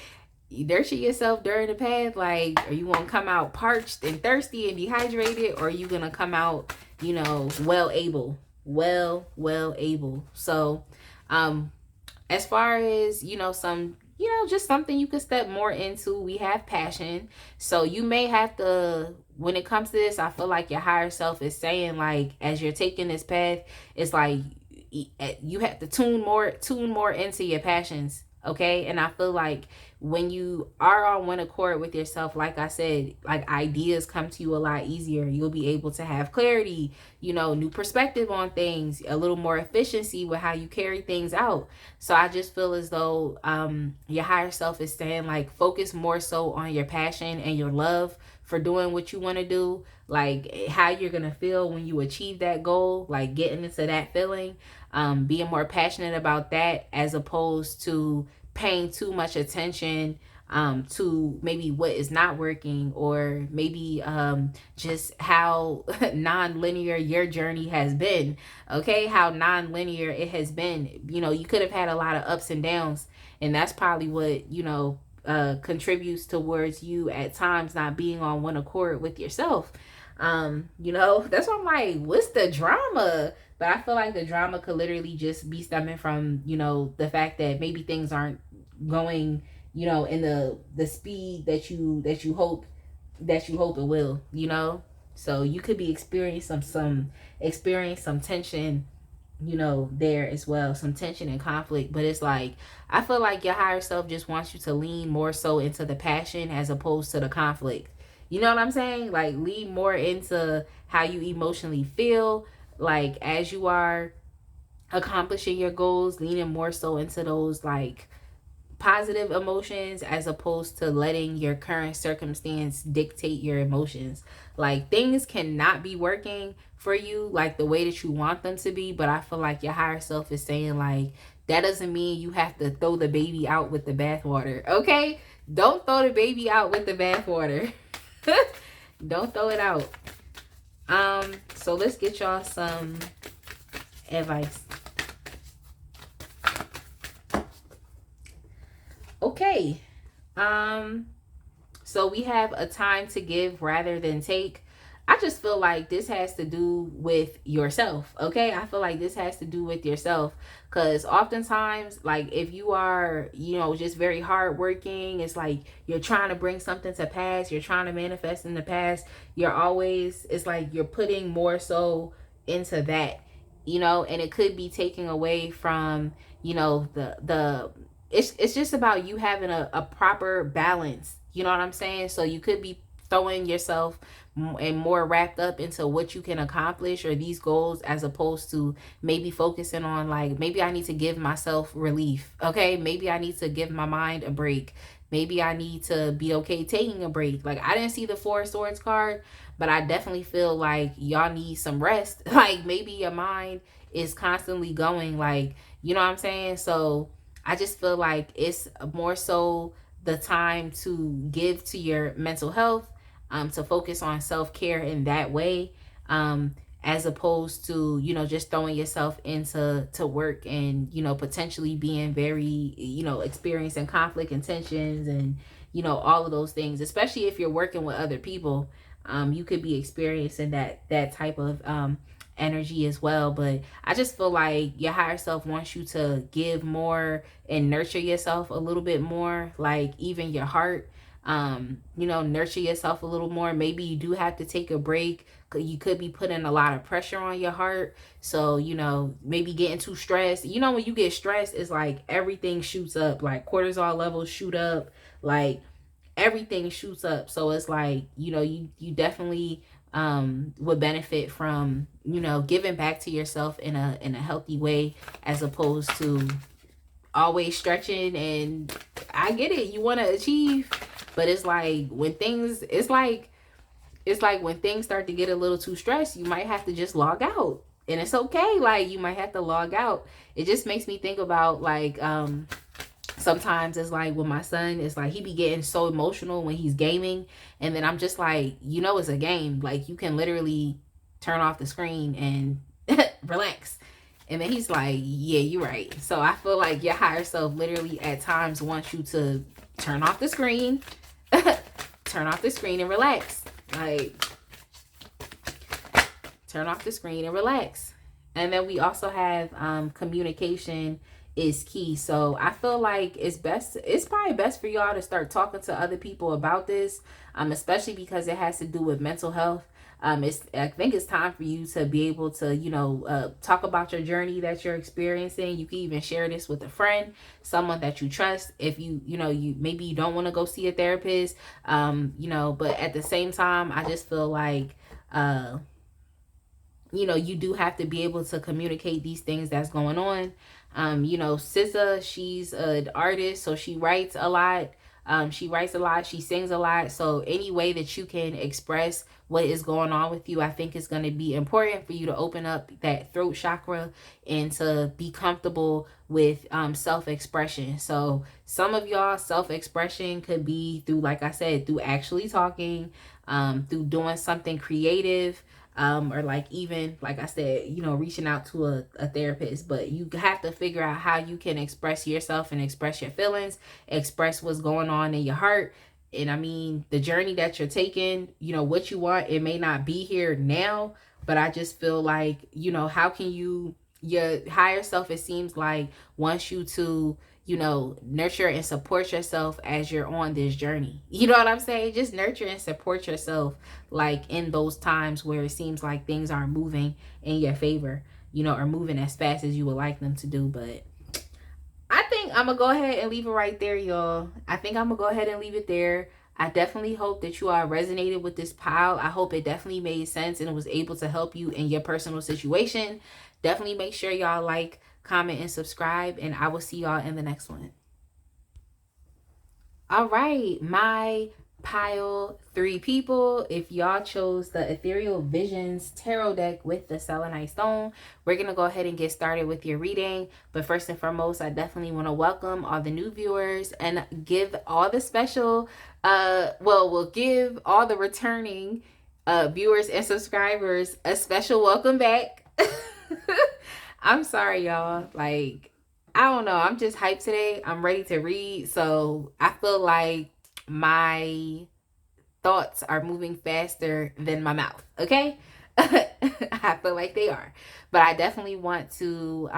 nurture yourself during the path. Like, are you gonna come out parched and thirsty and dehydrated, or are you gonna come out, you know, well able? So as far as, you know, some, you know, just something you could step more into, we have passion. So you may have to, when it comes to this, I feel like your higher self is saying, like, as you're taking this path, it's like you have to tune more into your passions. Okay. And I feel like when you are on one accord with yourself, like I said, like ideas come to you a lot easier. You'll be able to have clarity, you know, new perspective on things, a little more efficiency with how you carry things out. So I just feel as though your higher self is saying, like, focus more so on your passion and your love for doing what you want to do, like how you're gonna feel when you achieve that goal, like getting into that feeling, being more passionate about that, as opposed to paying too much attention to maybe what is not working, or maybe just how non-linear your journey has been. Okay, how non-linear it has been. You know, you could have had a lot of ups and downs, and that's probably what, you know, contributes towards you at times not being on one accord with yourself. You know, that's why I'm like, what's the drama? But I feel like the drama could literally just be stemming from, you know, the fact that maybe things aren't going, you know, in the speed that you hope it will, you know. So you could be experiencing some tension, you know, there as well, some tension and conflict. But it's like, I feel like your higher self just wants you to lean more so into the passion as opposed to the conflict. You know what I'm saying? Like, lean more into how you emotionally feel, like, as you are accomplishing your goals, leaning more so into those like positive emotions as opposed to letting your current circumstance dictate your emotions. Like, things cannot be working for you like the way that you want them to be, but I feel like your higher self is saying like that doesn't mean you have to throw the baby out with the bathwater. Okay? Don't throw the baby out with the bathwater. Don't throw it out. So let's get y'all some advice. Okay. So we have a time to give rather than take. I just feel like this has to do with yourself. Okay. I feel like this has to do with yourself. Because oftentimes, like, if you are, just very hardworking, it's like you're trying to bring something to pass, you're trying to manifest in the past, it's like you're putting more so into that, and it could be taking away from, the it's just about you having a proper balance. You know what I'm saying? So you could be throwing yourself and more wrapped up into what you can accomplish or these goals, as opposed to maybe focusing on like, maybe I need to give myself relief. Okay. Maybe I need to give my mind a break. Maybe I need to be okay taking a break. Like, I didn't see the Four of Swords card, but I definitely feel like y'all need some rest. Like, maybe your mind is constantly going, like, you know what I'm saying? So I just feel like it's more so the time to give to your mental health, to focus on self-care in that way, as opposed to, just throwing yourself into work and, potentially being very, experiencing conflict and tensions and, all of those things, especially if you're working with other people. You could be experiencing that type of energy as well. But I just feel like your higher self wants you to give more and nurture yourself a little bit more, like even your heart. Nurture yourself a little more. Maybe you do have to take a break. You could be putting a lot of pressure on your heart. So, maybe getting too stressed. When you get stressed, it's like everything shoots up, like cortisol levels shoot up, like everything shoots up. So it's like, you definitely would benefit from, giving back to yourself in a healthy way, as opposed to always stretching. And I get it, you want to achieve, but it's like when things when things start to get a little too stressed, you might have to just log out. And it's okay, like, you might have to log out. It just makes me think about like sometimes it's like with my son, it's like he be getting so emotional when he's gaming, and then I'm just like, it's a game, like you can literally turn off the screen and relax. And then he's like, yeah, you're right. So I feel like your higher self literally at times wants you to turn off the screen, turn off the screen and relax. Like, turn off the screen and relax. And then we also have communication is key. So I feel like it's probably best for y'all to start talking to other people about this, especially because it has to do with mental health. I think it's time for you to be able to, talk about your journey that you're experiencing. You can even share this with a friend, someone that you trust. If you maybe you don't want to go see a therapist, but at the same time, I just feel like, you do have to be able to communicate these things that's going on. SZA, she's an artist, so she writes a lot. She sings a lot. So any way that you can express what is going on with you, I think is going to be important for you to open up that throat chakra and to be comfortable with self-expression. So some of y'all self-expression could be through, like I said, through actually talking, through doing something creative, or like even, like I said, reaching out to a therapist. But you have to figure out how you can express yourself and express your feelings, express what's going on in your heart. And I mean, the journey that you're taking, what you want, it may not be here now, but I just feel like, how can your higher self, it seems like, wants you to, nurture and support yourself as you're on this journey. You know what I'm saying? Just nurture and support yourself, like in those times where it seems like things aren't moving in your favor, or moving as fast as you would like them to do. But I think I'm gonna go ahead and leave it right there, y'all. I think I'm gonna go ahead and leave it there. I definitely hope that you all resonated with this pile. I hope it definitely made sense and it was able to help you in your personal situation. Definitely make sure y'all like, comment, and subscribe, and I will see y'all in the next one. All right, my pile 3 people, if y'all chose the Ethereal Visions tarot deck with the selenite stone, we're gonna go ahead and get started with your reading. But first and foremost, I definitely want to welcome all the new viewers and give all the special we'll give all the returning viewers and subscribers a special welcome back. I'm sorry, y'all, like, I don't know. I'm just hyped today. I'm ready to read. So I feel like my thoughts are moving faster than my mouth. Okay. I feel like they are. But I definitely want to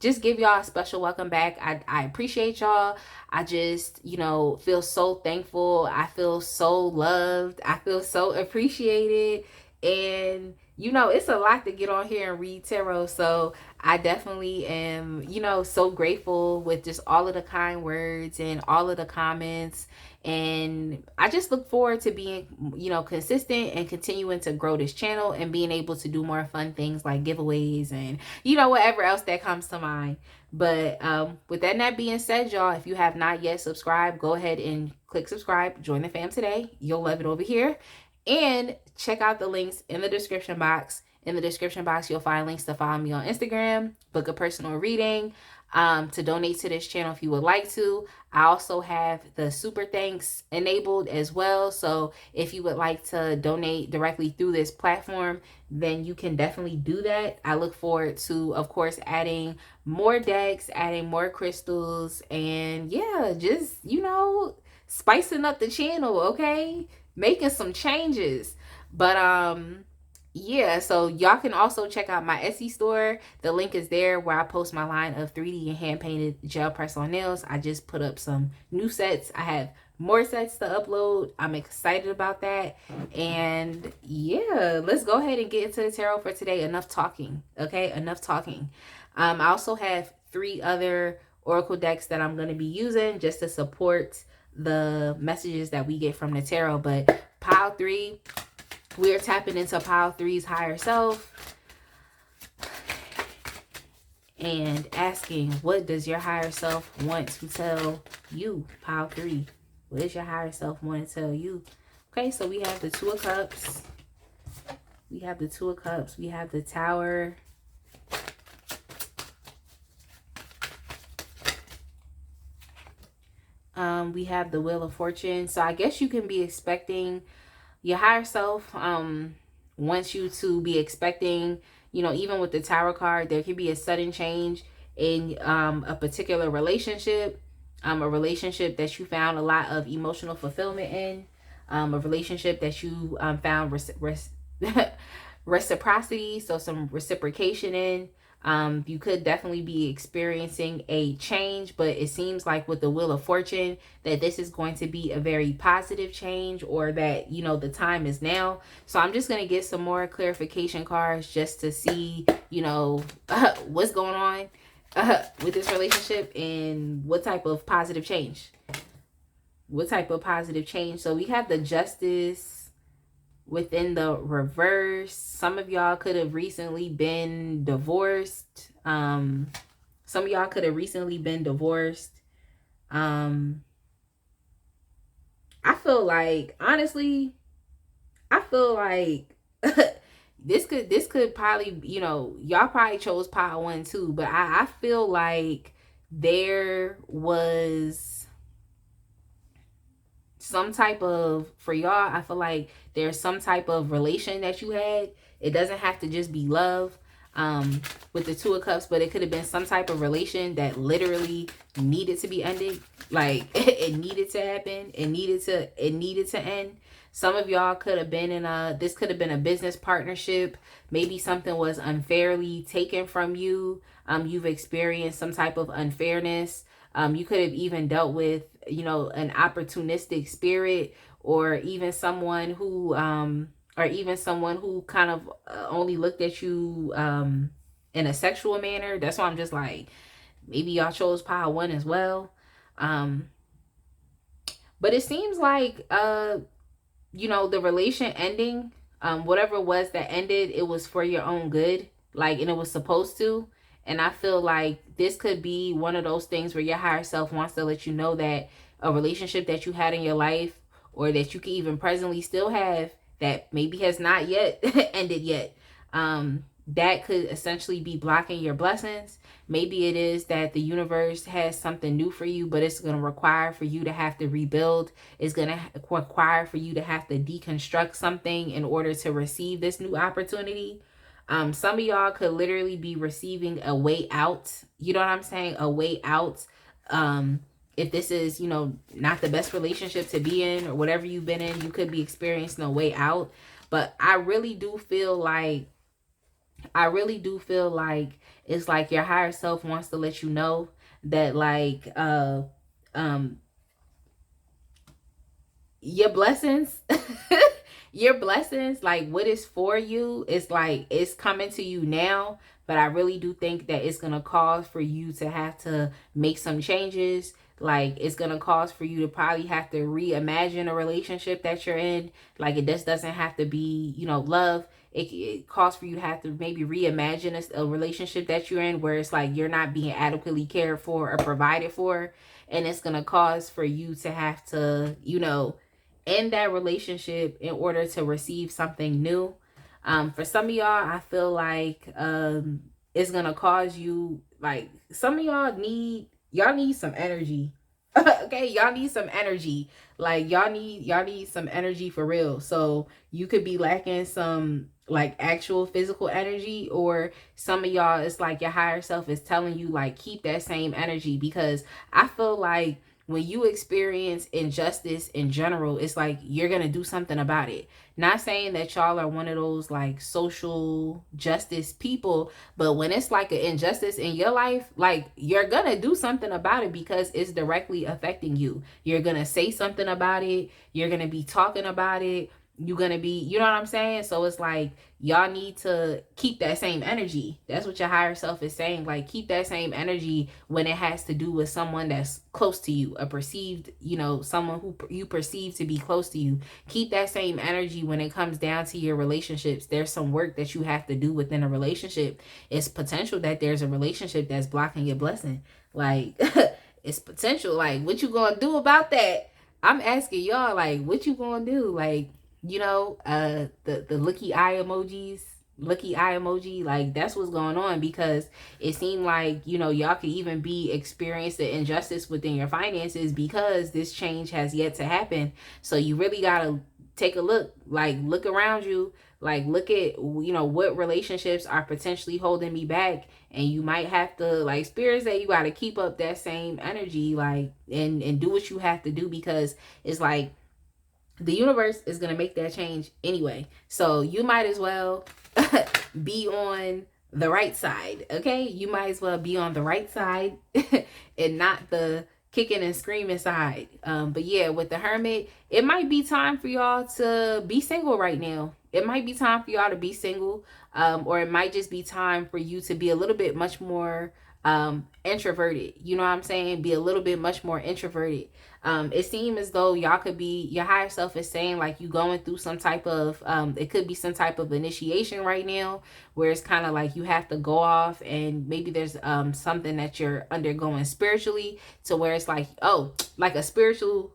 just give y'all a special welcome back. I appreciate y'all. I just, feel so thankful. I feel so loved. I feel so appreciated. And, it's a lot to get on here and read tarot. So I definitely am, so grateful with just all of the kind words and all of the comments. And I just look forward to being, consistent and continuing to grow this channel and being able to do more fun things like giveaways and, whatever else that comes to mind. But with that being said, y'all, if you have not yet subscribed, go ahead and click subscribe. Join the fam today. You'll love it over here. And check out the links in the description box. In the description box, you'll find links to follow me on Instagram, book a personal reading, to donate to this channel if you would like to. I also have the super thanks enabled as well. So if you would like to donate directly through this platform, then you can definitely do that. I look forward to, of course, adding more decks, adding more crystals, and yeah, just, spicing up the channel, okay? Making some changes. But yeah, so y'all can also check out my Etsy store. The link is there where I post my line of 3D and hand painted gel press on nails. I just put up some new sets. I have more sets to upload. I'm excited about that. And yeah, let's go ahead and get into the tarot for today. Enough talking, okay? Enough talking. I also have 3 other oracle decks that I'm going to be using just to support the messages that we get from the tarot. But pile 3, we're tapping into pile 3's higher self and asking, what does your higher self want to tell you? Pile 3, what does your higher self want to tell you? Okay, so we have the 2 of Cups. We have the 2 of Cups. We have the Tower. We have the Wheel of Fortune. So I guess you can be expecting, your higher self wants you to be expecting, even with the Tower card, there could be a sudden change in a particular relationship, a relationship that you found a lot of emotional fulfillment in, a relationship that you found reciprocity, so some reciprocation in. You could definitely be experiencing a change, but it seems like with the Wheel of Fortune that this is going to be a very positive change, or that, the time is now. So I'm just going to get some more clarification cards just to see, what's going on with this relationship and what type of positive change. What type of positive change? So we have the Justice within the reverse. Some of y'all could have recently been divorced. Some of y'all could have recently been divorced. I feel like, honestly, this could probably, y'all probably chose pile 1 too, but I feel like there was some type of, for y'all, I feel like there's some type of relation that you had. It doesn't have to just be love with the 2 of Cups, but it could have been some type of relation that literally needed to be ended. Like it needed to happen. It needed to end. Some of y'all could have been in this could have been a business partnership. Maybe something was unfairly taken from you. You've experienced some type of unfairness. You could have even dealt with, an opportunistic spirit, or even someone who kind of only looked at you in a sexual manner. That's why I'm just like, maybe y'all chose pile 1 as well. But it seems like the relation ending, whatever it was that ended, it was for your own good, like, and it was supposed to. And I feel like this could be one of those things where your higher self wants to let you know that a relationship that you had in your life, or that you can even presently still have, that maybe has not yet ended yet, that could essentially be blocking your blessings. Maybe it is that the universe has something new for you, but it's going to require for you to have to rebuild. It's going to require for you to have to deconstruct something in order to receive this new opportunity. Some of y'all could literally be receiving a way out. You know what I'm saying? A way out. If this is, not the best relationship to be in, or whatever you've been in, you could be experiencing a way out. But I really do feel like it's like your higher self wants to let you know that, like, um your blessings your blessings, like what is for you, it's like it's coming to you now. But I really do think that it's gonna cause for you to have to make some changes. Like, it's gonna cause for you to probably have to reimagine a relationship that you're in. Like, it just doesn't have to be, love. It calls for you to have to maybe reimagine a relationship that you're in, where it's like you're not being adequately cared for or provided for. And it's gonna cause for you to have to, end that relationship in order to receive something new. For some of y'all, I feel like it's gonna cause you, like, some of y'all need some energy. Okay, y'all need some energy. Like, y'all need some energy for real. So you could be lacking some, like, actual physical energy, or some of y'all, it's like your higher self is telling you, like, keep that same energy. Because I feel like when you experience injustice in general, it's like you're gonna do something about it. Not saying that y'all are one of those, like, social justice people, but when it's like an injustice in your life, like, you're gonna do something about it because it's directly affecting you. You're gonna say something about it. You're gonna be talking about it. You're gonna be, you know what I'm saying? So it's like y'all need to keep that same energy. That's what your higher self is saying. Like, keep that same energy when it has to do with someone that's close to you, a perceived, someone who you perceive to be close to you. Keep that same energy when it comes down to your relationships. There's some work that you have to do within a relationship. It's potential that there's a relationship that's blocking your blessing. Like, it's potential. Like, what you gonna do about that? I'm asking y'all, like, what you gonna do? Like, the looky eye emoji, like, that's what's going on. Because it seemed like, y'all could even be experiencing the injustice within your finances, because this change has yet to happen. So you really gotta take a look, like, look around you, like, look at, what relationships are potentially holding me back. And you might have to, like, spirits say you got to keep up that same energy, like, and do what you have to do. Because it's like the universe is going to make that change anyway. So you might as well be on the right side. Okay, you might as well be on the right side and not the kicking and screaming side. But yeah, with the Hermit, it might be time for y'all to be single right now. It might be time for y'all to be single, or it might just be time for you to be a little bit much more introverted. You know what I'm saying? Be a little bit much more introverted. It seems as though y'all could be, your higher self is saying, like, you going through some type of, it could be some type of initiation right now, where it's kind of like you have to go off, and maybe there's something that you're undergoing spiritually, to where it's like, oh, like a spiritual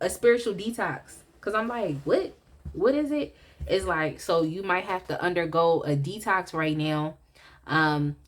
detox. Because I'm like, what is it? It's like, so you might have to undergo a detox right now,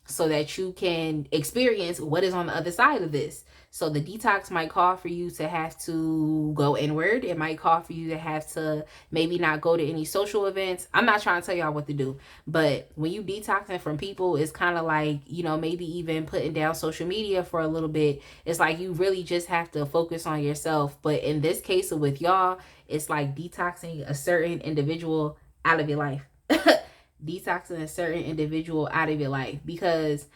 so that you can experience what is on the other side of this. So the detox might call for you to have to go inward. It might call for you to have to maybe not go to any social events. I'm not trying to tell y'all what to do, but when you detoxing from people, it's kind of like, maybe even putting down social media for a little bit. It's like you really just have to focus on yourself. But in this case with y'all, it's like detoxing a certain individual out of your life. Detoxing a certain individual out of your life, because,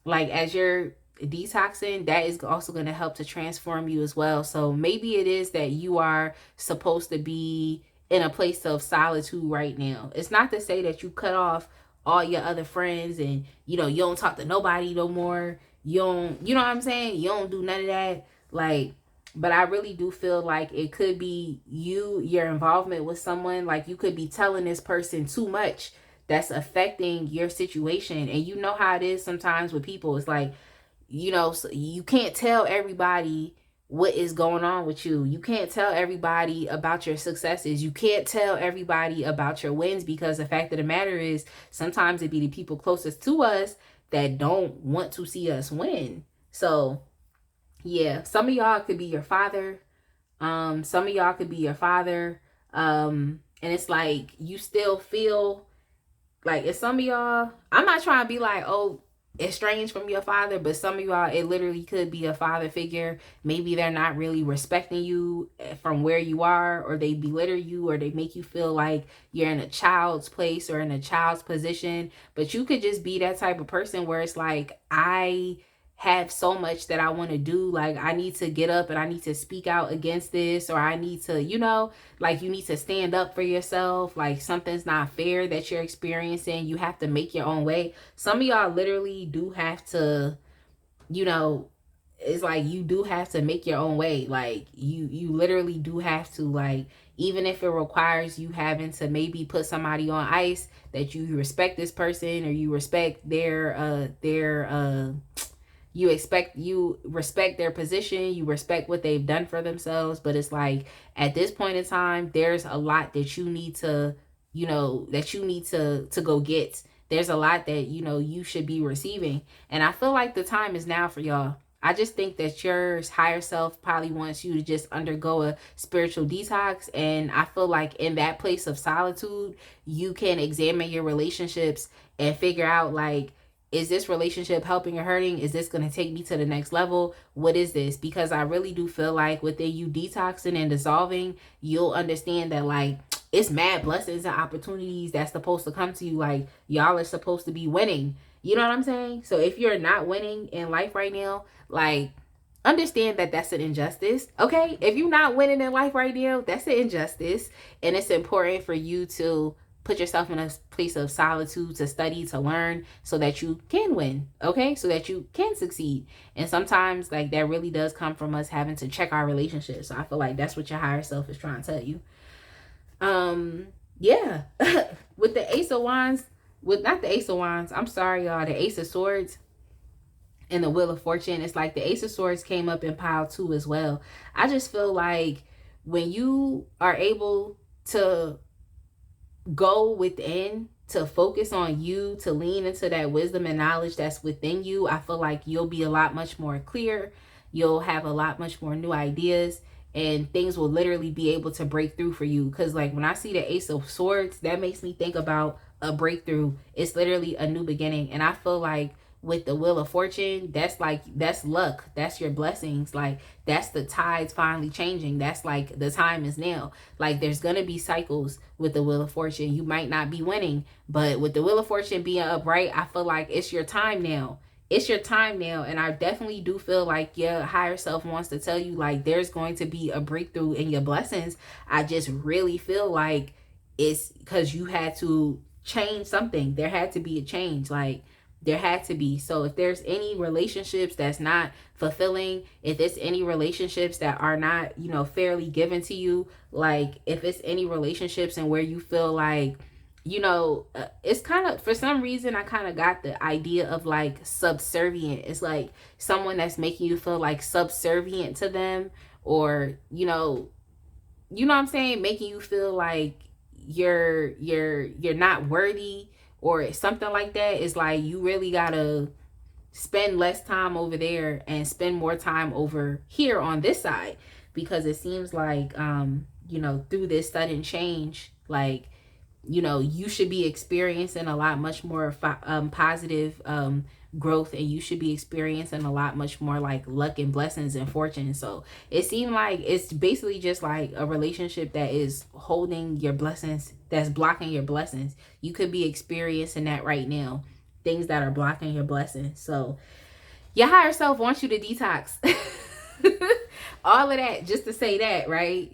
like, as you're detoxing, that is also going to help to transform you as well. So maybe it is that you are supposed to be in a place of solitude right now. It's not to say that you cut off all your other friends and, you don't talk to nobody no more. You don't, you know what I'm saying? You don't do none of that. Like, But I really do feel like it could be your involvement with someone. Like you could be telling this person too much that's affecting your situation. And you know how it is sometimes with people. It's like, so you can't tell everybody what is going on with you. You can't tell everybody about your successes. You can't tell everybody about your wins, because the fact of the matter is sometimes it be the people closest to us that don't want to see us win. So yeah, some of y'all could be your father. Some of y'all could be your father. And it's like you still feel like, it's some of y'all, I'm not trying to be like, oh, estranged from your father, but some of y'all, it literally could be a father figure. Maybe they're not really respecting you from where you are, or they belittle you, or they make you feel like you're in a child's place or in a child's position. But you could just be that type of person where it's like, I have so much that I want to do. Like, I need to get up and I need to speak out against this, or I need to, like, you need to stand up for yourself. Like, something's not fair that you're experiencing. You have to make your own way. Some of y'all literally do have to, it's like you do have to make your own way. Like, you literally do have to, like, even if it requires you having to maybe put somebody on ice, that you respect this person, or you respect you respect their position, you respect what they've done for themselves. But it's like, at this point in time, there's a lot that you need to, to go get. There's a lot that, you should be receiving. And I feel like the time is now for y'all. I just think that your higher self probably wants you to just undergo a spiritual detox. And I feel like in that place of solitude, you can examine your relationships and figure out, like, is this relationship helping or hurting? Is this going to take me to the next level? What is this? Because I really do feel like within you detoxing and dissolving, you'll understand that, like, it's mad blessings and opportunities that's supposed to come to you. Like, y'all are supposed to be winning. You know what I'm saying? So if you're not winning in life right now, like, understand that that's an injustice. Okay? If you're not winning in life right now, that's an injustice. And it's important for you to put yourself in a place of solitude, to study, to learn, so that you can win, okay? So that you can succeed. And sometimes, like, that really does come from us having to check our relationships. So I feel like that's what your higher self is trying to tell you. Yeah. With the Ace of Wands, not the Ace of Wands, I'm sorry, y'all, the Ace of Swords and the Wheel of Fortune, it's like the Ace of Swords came up in pile 2 as well. I just feel like when you are able to go within, to focus on you, to lean into that wisdom and knowledge that's within you, I feel like you'll be a lot much more clear. You'll have a lot much more new ideas, and things will literally be able to break through for you. Because, like, when I see the Ace of Swords, that makes me think about a breakthrough. It's literally a new beginning. And I feel like with the Wheel of Fortune, that's luck. That's your blessings. Like, that's the tides finally changing. That's like, the time is now. Like, there's gonna be cycles with the Wheel of Fortune. You might not be winning, but with the Wheel of Fortune being upright, I feel like it's your time now. It's your time now. And I definitely do feel like your higher self wants to tell you, like, there's going to be a breakthrough in your blessings. I just really feel like it's because you had to change something. There had to be a change. Like, there had to be. So if there's any relationships that's not fulfilling, if it's any relationships that are not, fairly given to you, like, if it's any relationships and where you feel like, it's kind of, for some reason, I kind of got the idea of, like, subservient. It's like someone that's making you feel like subservient to them, or, what I'm saying, making you feel like you're not worthy, or something like that. Is like, you really gotta spend less time over there and spend more time over here on this side, because it seems like through this sudden change, like, you should be experiencing a lot much more positive growth, and you should be experiencing a lot much more, like, luck and blessings and fortune. So it seemed like it's basically just like a relationship that is holding your blessings, that's blocking your blessings. You could be experiencing that right now, things that are blocking your blessings. So your higher self wants you to detox. All of that, just to say that, right?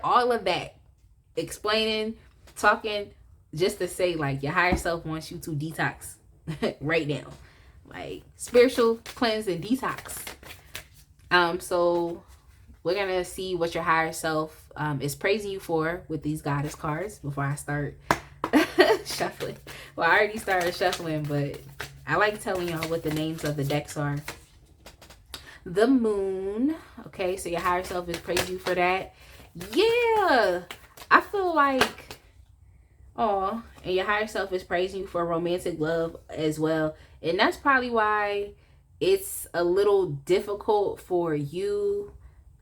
All of that, explaining, talking, just to say, like, your higher self wants you to detox right now, like, spiritual cleanse and detox. So we're going to see what your higher self is praising you for with these goddess cards before I start shuffling. Well, I already started shuffling, but I like telling y'all what the names of the decks are. The Moon. Okay, so your higher self is praising you for that. Yeah, I feel like, oh, and your higher self is praising you for romantic love as well. And that's probably why it's a little difficult for you.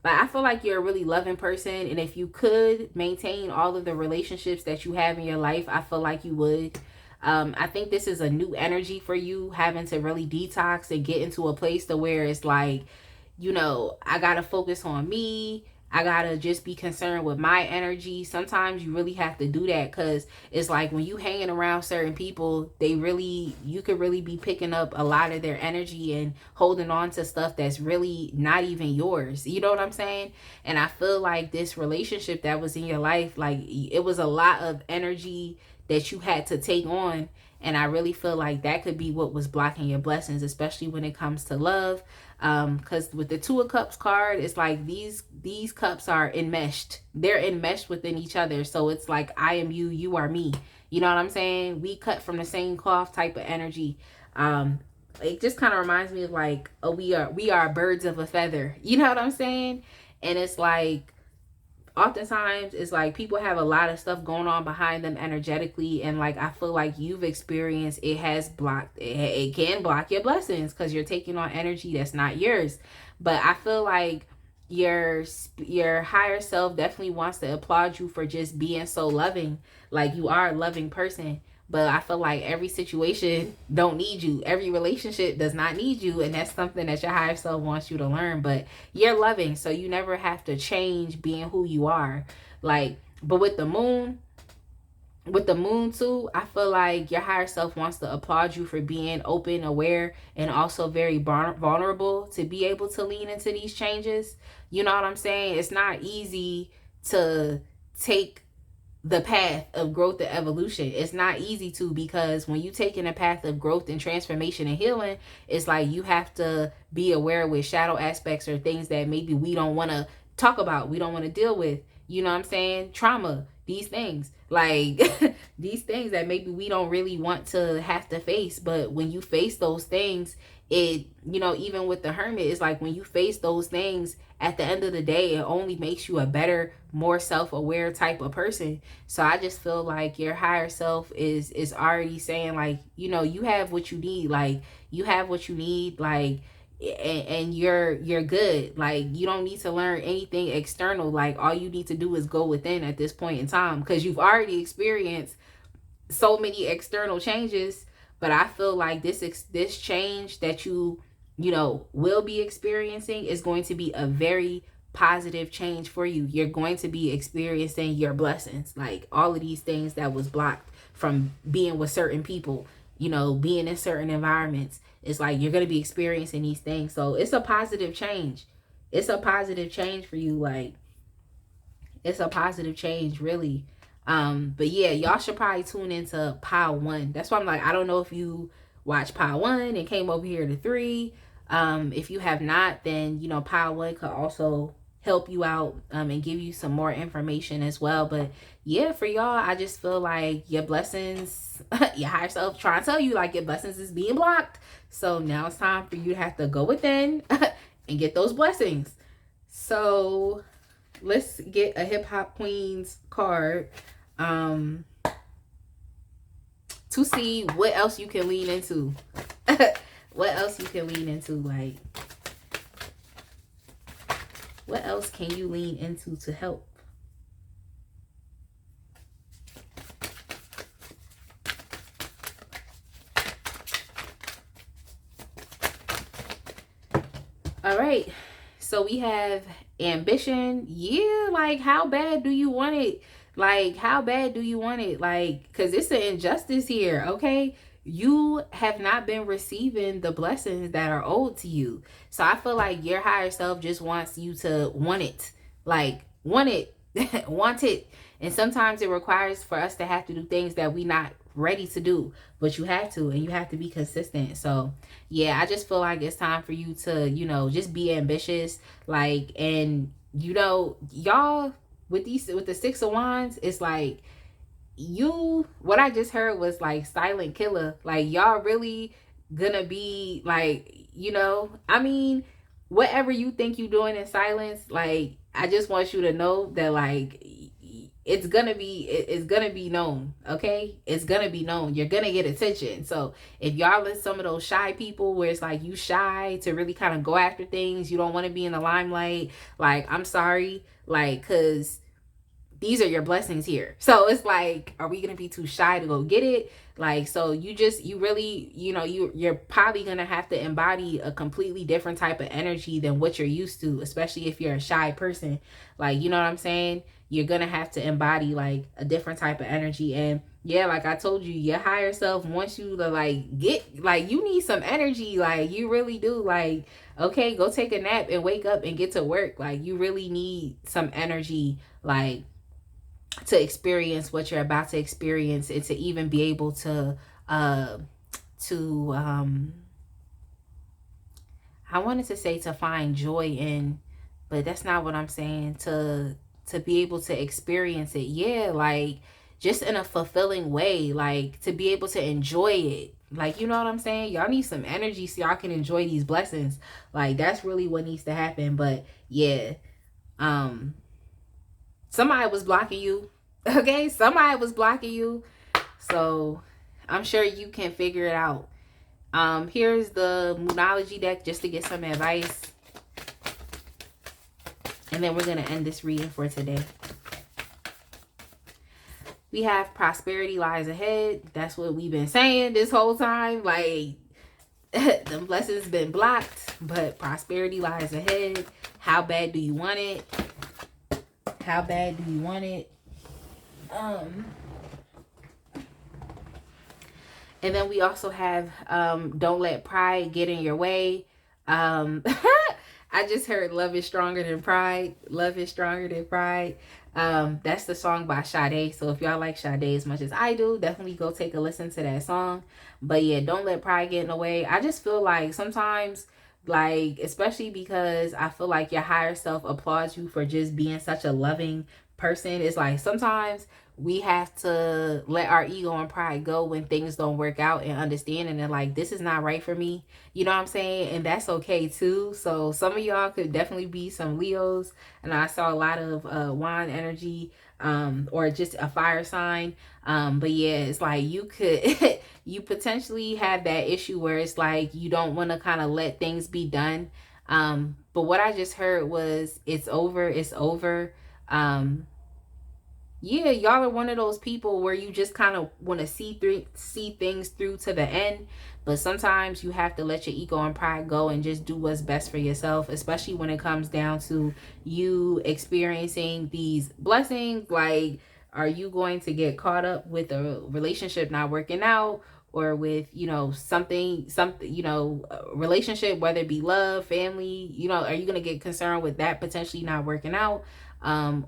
But I feel like you're a really loving person, and if you could maintain all of the relationships that you have in your life, I feel like you would. I think this is a new energy for you, having to really detox and get into a place to where it's like, you know, I gotta focus on me. I gotta just be concerned with my energy. Sometimes you really have to do that, because it's like when you hanging around certain people, you could really be picking up a lot of their energy and holding on to stuff that's really not even yours. You know what I'm saying? And I feel like this relationship that was in your life, like it was a lot of energy that you had to take on. And I really feel like that could be what was blocking your blessings, especially when it comes to love. Because with the Two of Cups card, it's like these cups are enmeshed. They're enmeshed within each other. So it's like, I am you, you are me. You know what I'm saying? We cut from the same cloth type of energy. It just kind of reminds me of like, oh, we are birds of a feather. You know what I'm saying? And it's like, oftentimes it's like people have a lot of stuff going on behind them energetically, and like I feel like you've experienced it has blocked it can block your blessings because you're taking on energy that's not yours. But I feel like your higher self definitely wants to applaud you for just being so loving. Like, you are a loving person. But I feel like every situation don't need you. Every relationship does not need you. And that's something that your higher self wants you to learn. But you're loving, so you never have to change being who you are. Like, but with the moon too, I feel like your higher self wants to applaud you for being open, aware, and also very vulnerable to be able to lean into these changes. You know what I'm saying? It's not easy to take the path of growth and evolution. It's not easy to, because when you take in a path of growth and transformation and healing, it's like you have to be aware with shadow aspects or things that maybe we don't want to talk about, we don't want to deal with. You know what I'm saying? Trauma, these things, like these things that maybe we don't really want to have to face. But when you face those things, it, you know, even with the Hermit, it's like when you face those things, at the end of the day, it only makes you a better, more self-aware type of person. So I just feel like your higher self is already saying, like, you know, you have what you need. Like, you have what you need. Like, and you're good. Like, you don't need to learn anything external. Like, all you need to do is go within at this point in time, because you've already experienced so many external changes. But I feel like this change that you know will be experiencing is going to be a very positive change for you. You're going to be experiencing your blessings, like all of these things that was blocked from being with certain people, you know, being in certain environments. It's like you're going to be experiencing these things. So it's a positive change. It's a positive change for you. Like, it's a positive change, really. But yeah, y'all should probably tune into Pile 1. That's why I'm like, I don't know if you watched Pile 1 and came over here to 3. If you have not, then, you know, Pile 1 could also help you out and give you some more information as well. But yeah, for y'all, I just feel like your blessings, your higher self trying to tell you, like, your blessings is being blocked. So now it's time for you to have to go within and get those blessings. So let's get a Hip Hop Queens card to see what else you can lean into. What else you can lean into? Like, what else can you lean into to help? All right, so we have ambition. Yeah, like, how bad do you want it? Like, how bad do you want it? Like, because it's an injustice here, okay? You have not been receiving the blessings that are owed to you. So I feel like your higher self just wants you to want it. Like, want it. Want it. And sometimes it requires for us to have to do things that we not ready to do, but you have to, and you have to be consistent. So yeah, I just feel like it's time for you to, you know, just be ambitious, like, and you know, y'all with the Six of Wands, it's like what I just heard was like silent killer. Like y'all really gonna be like, you know, I mean, whatever you think you doing in silence, like I just want you to know that like it's gonna be known. Okay, it's gonna be known. You're gonna get attention. So if y'all are some of those shy people where it's like you shy to really kind of go after things, you don't want to be in the limelight, like I'm sorry, like because these are your blessings here. So it's like, are we gonna be too shy to go get it? Like, so you really, you know, you're probably gonna have to embody a completely different type of energy than what you're used to, especially if you're a shy person. Like, you know what I'm saying? You're gonna have to embody like a different type of energy. And yeah, like I told you, your higher self wants you to like get, like, you need some energy. Like, you really do. Like, okay, go take a nap and wake up and get to work. Like, you really need some energy, like, to experience what you're about to experience, and to even be able to uh to I wanted to say to find joy in, but that's not what I'm saying. To be able to experience it, yeah, like just in a fulfilling way, like to be able to enjoy it. Like, you know what I'm saying? Y'all need some energy so y'all can enjoy these blessings. Like, that's really what needs to happen. But yeah, somebody was blocking you. Okay, somebody was blocking you. So I'm sure you can figure it out. Here's the Moonology deck just to get some advice. And then we're going to end this reading for today. We have prosperity lies ahead. That's what we've been saying this whole time. Like, the blessings been blocked, but prosperity lies ahead. How bad do you want it? How bad do you want it? And then we also have don't let pride get in your way. I just heard love is stronger than pride. Love is stronger than pride. That's the song by Sade. So if y'all like Sade as much as I do, definitely go take a listen to that song. But yeah, don't let pride get in the way. I just feel like sometimes, like, especially because I feel like your higher self applauds you for just being such a loving person. It's like sometimes we have to let our ego and pride go when things don't work out, and understanding that like this is not right for me, you know what I'm saying? And that's okay too. So some of y'all could definitely be some Leos, and I saw a lot of wand energy, or just a fire sign. But yeah, it's like you could you potentially have that issue where it's like you don't want to kind of let things be done. But what I just heard was it's over, it's over. Yeah, y'all are one of those people where you just kind of want to see things through to the end, but sometimes you have to let your ego and pride go and just do what's best for yourself, especially when it comes down to you experiencing these blessings. Like, are you going to get caught up with a relationship not working out, or with, you know, something, you know, a relationship, whether it be love, family, you know, are you going to get concerned with that potentially not working out?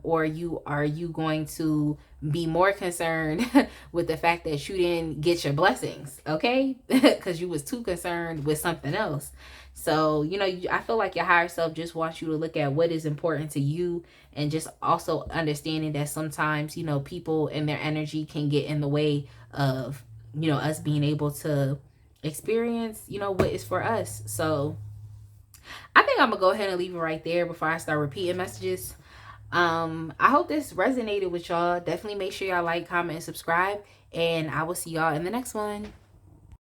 Or are you going to be more concerned with the fact that you didn't get your blessings, okay? Because you was too concerned with something else. So, you know, I feel like your higher self just wants you to look at what is important to you, and just also understanding that sometimes, you know, people and their energy can get in the way of, you know, us being able to experience, you know, what is for us. So I think I'm gonna go ahead and leave it right there before I start repeating messages. I hope this resonated with y'all. Definitely make sure y'all like, comment, and subscribe, and I will see y'all in the next one.